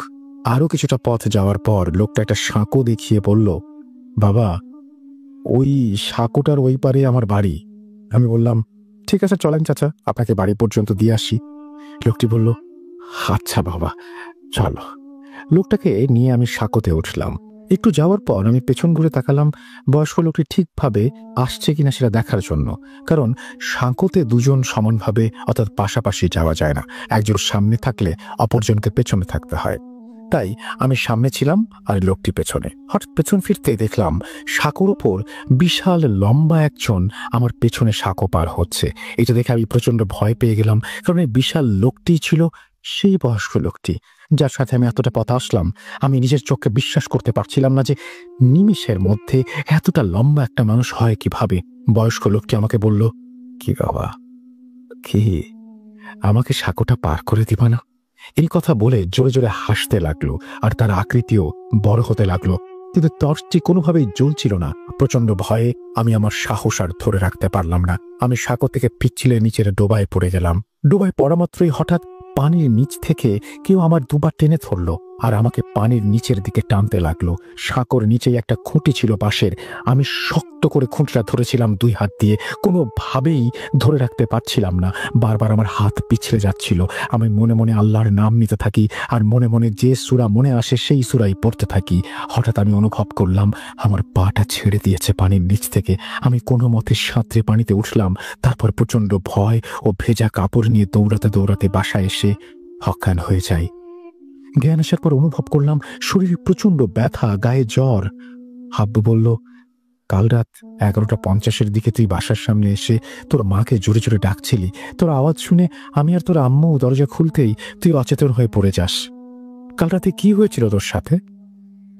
আরও কিছুটা পথ যাওয়ার পর লোকটা একটা সাঁকো দেখিয়ে বলল, বাবা, ওই সাঁকোটার ওই পারে আমার বাড়ি। আমি বললাম, ঠিক আছে, চলেন চাচা, আপনাকে বাড়ি পর্যন্ত দিয়ে আসি। লোকটি বলল, আচ্ছা বাবা, চলো। লোকটাকে নিয়ে আমি সাঁকোতে উঠলাম। একটু যাওয়ার পর আমি পেছন ঘুরে তাকালাম বয়স্ক লোকটি ঠিকভাবে আসছে কিনা সেটা দেখার জন্য, কারণ সাঁকোতে দুজন সমানভাবে অর্থাৎ পাশাপাশি যাওয়া যায় না। একজন সামনে থাকলে অপরজনকে পেছনে থাকতে হয়। তাই আমি সামনে ছিলাম আর লোকটি পেছনে। হঠাৎ পেছন ফিরতে দেখলাম সাঁকোর ওপর বিশাল লম্বা একজন আমার পেছনে সাঁকো পার হচ্ছে। এটা দেখে আমি প্রচন্ড ভয় পেয়ে গেলাম, কারণ এই বিশাল লোকটি ছিল সেই বয়স্ক লোকটি যার সাথে আমি এতটা পথ আসলাম। আমি নিজের চোখকে বিশ্বাস করতে পারছিলাম না যে নিমিষের মধ্যে এতটা লম্বা একটা মানুষ হয় কিভাবে। বয়স্ক লোকটি আমাকে বলল, কি বাবা, কি আমাকে সাঁকোটা পার করে দিবা না? এই কথা বলে জোরে জোরে হাসতে লাগলো, আর তার আকৃতিও বড় হতে লাগলো, কিন্তু টর্চটি কোনোভাবেই জ্বলছিল না। প্রচন্ড ভয়ে আমি আমার সাহস আর ধরে রাখতে পারলাম না। আমি সাঁকো থেকে পিচ্ছিলে নিচের ডোবায় পড়ে গেলাম। ডোবায় পড়া মাত্রই হঠাৎ পানির নিচ থেকে কেউ আমার দুবার টেনে ধরলো। আর আমাকে পানির নিচের দিকে টানতে লাগলো। সাঁকোর নিচেই একটা খুঁটি ছিল বাঁশের। আমি শক্ত করে খুঁটিটা ধরেছিলাম 2 হাত দিয়ে, কোনোভাবেই ধরে রাখতে পারছিলাম না। বারবার আমার হাত পিছলে যাচ্ছিল। আমি মনে মনে আল্লাহর নাম নিতে থাকি, আর মনে মনে যে সূরা মনে আসে সেই সূরাই পড়তে থাকি। হঠাৎ আমি অনুভব করলাম আমার পাটা ছেড়ে দিয়েছে পানির নিচ থেকে। আমি কোনো মতে সাঁতরে পানিতে উঠলাম। তারপর প্রচণ্ড ভয় ও ভেজা কাপড় নিয়ে দৌড়াতে দৌড়াতে বাসায় এসে অজ্ঞান হয়ে যাই। জ্ঞান আসার পর অনুভব করলাম শরীরে প্রচণ্ড ব্যথা, গায়ে জ্বর। আব্বু বলল, কাল রাত 11:50 দিকে তুই বাসার সামনে এসে তোর মাকে জোরে জোরে ডাকছিলি। তোর আওয়াজ শুনে আমি আর তোর আম্মু দরজা খুলতেই তুই অচেতন হয়ে পড়ে যাস। কাল রাতে কি হয়েছিল তোর সাথে?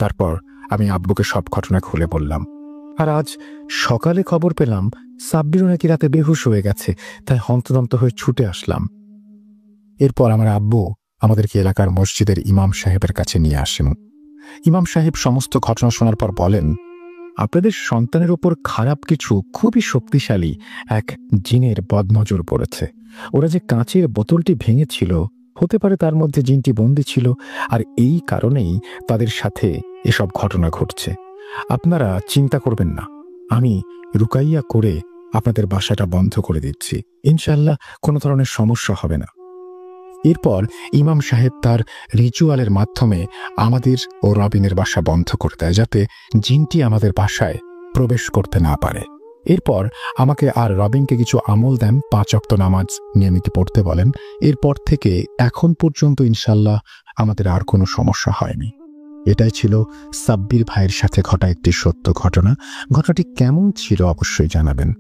তারপর আমি আব্বুকে সব ঘটনা খুলে বললাম। আর আজ সকালে খবর পেলাম সাব্বিরও নাকি রাতে বেহুশ হয়ে গেছে, তাই হন্তদন্ত হয়ে ছুটে আসলাম। এরপর আমার আব্বু আমাদেরকে এলাকার মসজিদের ইমাম সাহেবের কাছে নিয়ে আসেন। ইমাম সাহেব সমস্ত ঘটনা শোনার পর বলেন, আপনাদের সন্তানের ওপর খারাপ কিছু খুবই শক্তিশালী এক জিনের বদনজর পড়েছে। ওরা যে কাঁচের বোতলটি ভেঙেছিল, হতে পারে তার মধ্যে জিনটি বন্দী ছিল, আর এই কারণেই তাদের সাথে এসব ঘটনা ঘটছে। আপনারা চিন্তা করবেন না, আমি রুকাইয়া করে আপনাদের বাসাটা বন্ধ করে দিচ্ছি। ইনশাআল্লাহ কোনো ধরনের সমস্যা হবে না। এরপর ইমাম সাহেব তার রিচুয়ালের মাধ্যমে আমাদের ও রবিনের বাসা বন্ধ করে দেয়, যাতে জিনটি আমাদের বাসায় প্রবেশ করতে না পারে। এরপর আমাকে আর রবিনকে কিছু আমল দেন। 5 ওয়াক্ত নামাজ নিয়মিত পড়তে বলেন। এরপর থেকে এখন পর্যন্ত ইনশাল্লাহ আমাদের আর কোনো সমস্যা হয়নি। এটাই ছিল সাব্বির ভাইয়ের সাথে ঘটা একটি সত্য ঘটনা। ঘটনাটি কেমন ছিল অবশ্যই জানাবেন।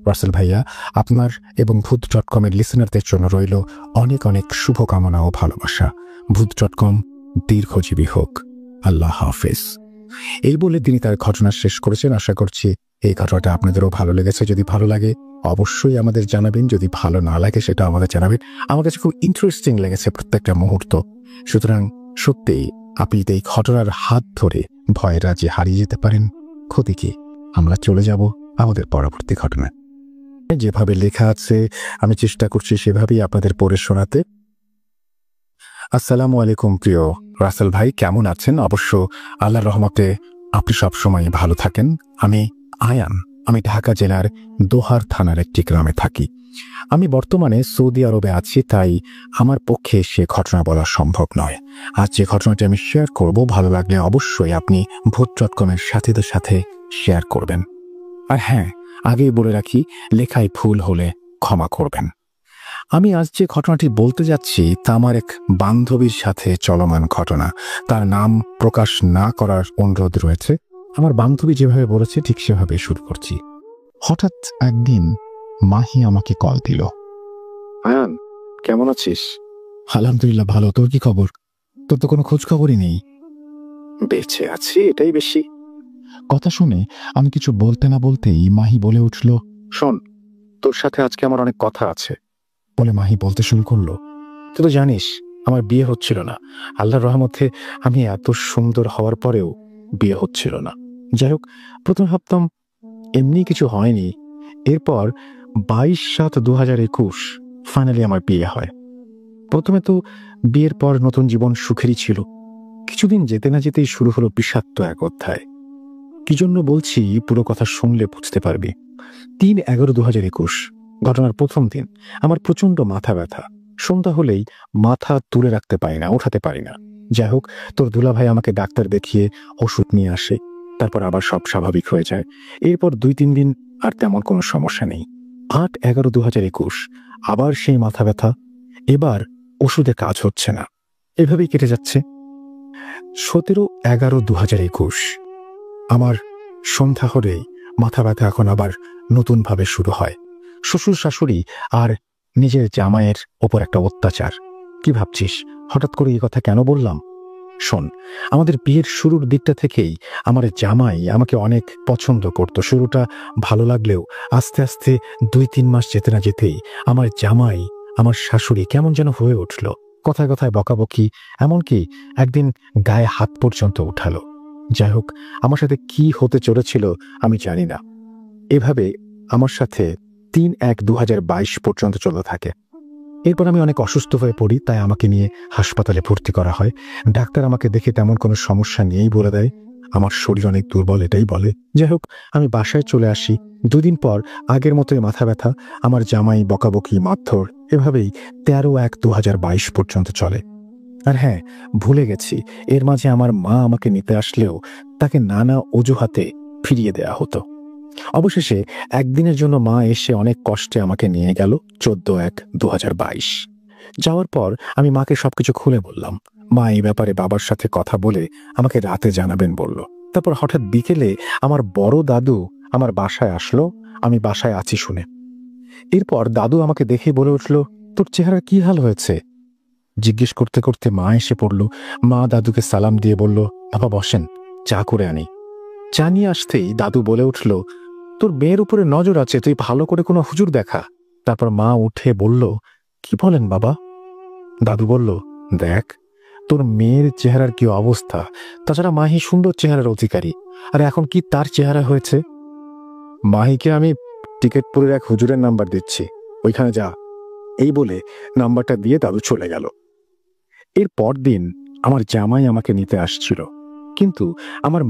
রাসেল ভাইয়া, আপনার এবং ভূত.com-এর লিসেনারদের জন্য রইল অনেক অনেক শুভকামনা ও ভালোবাসা। ভূত.com দীর্ঘজীবী হোক। আল্লাহ হাফেজ। এই বলে তিনি তার ঘটনা শেষ করেছেন। আশা করছি এই ঘটনাটা আপনাদেরও ভালো লেগেছে। যদি ভালো লাগে অবশ্যই আমাদের জানাবেন, যদি ভালো না লাগে সেটা আমাদের জানাবেন। আমার কাছে খুব ইন্টারেস্টিং লেগেছে প্রত্যেকটা মুহূর্ত। সুতরাং সত্যিই আপনি এই ঘটনার হাত ধরে ভয়ের রাজ্যে হারিয়ে যেতে পারেন। ক্ষতি কি? আমরা চলে যাব আমাদের পরবর্তী ঘটনা। যেভাবে লেখা আছে আমি চেষ্টা করছি সেভাবেই আপনাদের পড়ে শোনাতে। আসসালামু আলাইকুম প্রিয় রাসেল ভাই, কেমন আছেন? অবশ্য আল্লাহর রহমতে আপনি সবসময় ভালো থাকেন। আমি আয়ান, আমি ঢাকা জেলার দোহার থানার একটি গ্রামে থাকি। আমি বর্তমানে সৌদি আরবে আছি, তাই আমার পক্ষে সে ঘটনা বলা সম্ভব নয়। আজ যে ঘটনাটি আমি শেয়ার করব, ভালো লাগলে অবশ্যই আপনি ভূত.com-এর সাথীদের সাথে শেয়ার করবেন। আর হ্যাঁ, আগেই বলে রাখি, লেখায় ভুল হলে ক্ষমা করবেন। আমি আজ যে ঘটনাটি বলতে যাচ্ছি তা আমার এক বান্ধবীর সাথে চলমান ঘটনা। তার নাম প্রকাশ না করার অনুরোধ রয়েছে। আমার বান্ধবী যেভাবে বলেছে ঠিক সেভাবে শুরু করছি। হঠাৎ একদিন মাহি আমাকে কল দিল। আয়ান, কেমন আছিস? আলহামদুলিল্লাহ ভালো। তোর কি খবর? তোর তো কোনো খোঁজ খবরই নেই। বেঁচে আছি, এটাই বেশি। কথা শুনে আমি কিছু বলতে না বলতেই মাহি বলে উঠল, শোন, তোর সাথে আজকে আমার অনেক কথা আছে। বলে মাহি বলতে শুরু করলো, তুই তো জানিস আমার বিয়ে হচ্ছিল না। আল্লাহর রহমতে আমি এত সুন্দর হওয়ার পরেও বিয়ে হচ্ছিল না। যাই হোক, প্রথমে ভাবতাম এমনি কিছু হয়নি। এরপর 22/7/2021 ফাইনালি আমার বিয়ে হয়। প্রথমে তো বিয়ের পর নতুন জীবন সুখেরই ছিল। কিছুদিন যেতে না যেতেই শুরু হলো বিষাক্ত এক অধ্যায়। কি জন্য বলছি পুরো কথা শুনলে বুঝতে পারবি। 3/11/2021 ঘটনার প্রথম দিন। আমার প্রচন্ড মাথা ব্যথা। সন্ধ্যা হলেই মাথা তুলে রাখতে পারি না, ওঠাতে পারি না। যাই হোক, তোর দুলাভাই আমাকে ডাক্তার দেখিয়ে ওষুধ নিয়ে আসে। তারপর আবার সব স্বাভাবিক হয়ে যায়। এরপর 2-3 দিন আর তেমন কোনো সমস্যা নেই। 8/11/2021 আবার সেই মাথা ব্যথা। এবার ওষুধে কাজ হচ্ছে না। এভাবেই কেটে যাচ্ছে। 17/11/2021 আমার সন্ধ্যা হলেই মাথা ব্যথা এখন আবার নতুনভাবে শুরু হয়। শ্বশুর শাশুড়ি আর নিজের জামাইয়ের ওপর একটা অত্যাচার। কি ভাবছিস হঠাৎ করে এই কথা কেন বললাম? শোন, আমাদের বিয়ের শুরুর দিকটা থেকেই আমার জামাই আমাকে অনেক পছন্দ করত। শুরুটা ভালো লাগলেও আস্তে আস্তে 2-3 মাস যেতে না যেতেই আমার জামাই আমার শাশুড়ি কেমন যেন হয়ে উঠল। কথায় কথায় বকাবকি, এমনকি একদিন গায়ে হাত পর্যন্ত উঠালো। যাই হোক, আমার সাথে কি হতে চলেছিল আমি জানি না। এভাবে আমার সাথে 3/1/2022 পর্যন্ত চলতে থাকে। এরপর আমি অনেক অসুস্থ হয়ে পড়ি, তাই আমাকে নিয়ে হাসপাতালে ভর্তি করা হয়। ডাক্তার আমাকে দেখে তেমন কোনো সমস্যা নিয়েই বলে দেয় আমার শরীর অনেক দুর্বল, এটাই বলে। যাই হোক, আমি বাসায় চলে আসি। 2 দিন পর আগের মতোই মাথা ব্যথা, আমার জামাই বকাবকি, মারধর, এভাবেই 13/1/2022 পর্যন্ত চলে। আর হ্যাঁ, ভুলে গেছি, এর মাঝে আমার মা আমাকে নিতে আসলেও তাকে নানা অজুহাতে ফিরিয়ে দেয়া হতো। অবশেষে একদিনের জন্য মা এসে অনেক কষ্টে আমাকে নিয়ে গেল 14/1/2022। যাওয়ার পর আমি মাকে সবকিছু খুলে বললাম। মা এই ব্যাপারে বাবার সাথে কথা বলে আমাকে রাতে জানাবেন বলল। তারপর হঠাৎ বিকেলে আমার বড় দাদু আমার বাসায় আসলো, আমি বাসায় আছি শুনে। এরপর দাদু আমাকে দেখে বলে উঠল, তোর চেহারা কি হাল হয়েছে? জিজ্ঞেস করতে করতে মা এসে পড়ল। মা দাদুকে সালাম দিয়ে বলল, বাবা বসেন, চা করে আনি। চা নিয়ে আসতেই দাদু বলে উঠল, তোর মেয়ের উপরে নজর আছে, তুই ভালো করে কোনো হুজুর দেখা। তারপর মা উঠে বলল, কি বলেন বাবা? দাদু বলল, দেখ তোর মেয়ের চেহারার কি অবস্থা, তাছাড়া মাহি সুন্দর চেহারার অধিকারী, আর এখন কি তার চেহারা হয়েছে। মাহিকে আমি টিকেটপুরের এক হুজুরের নাম্বার দিচ্ছি, ওইখানে যা। এই বলে নাম্বারটা দিয়ে দাদু চলে গেল। এর পর দিন আমার জামাই আমাকে নিতে আসছিল, কিন্তু আমার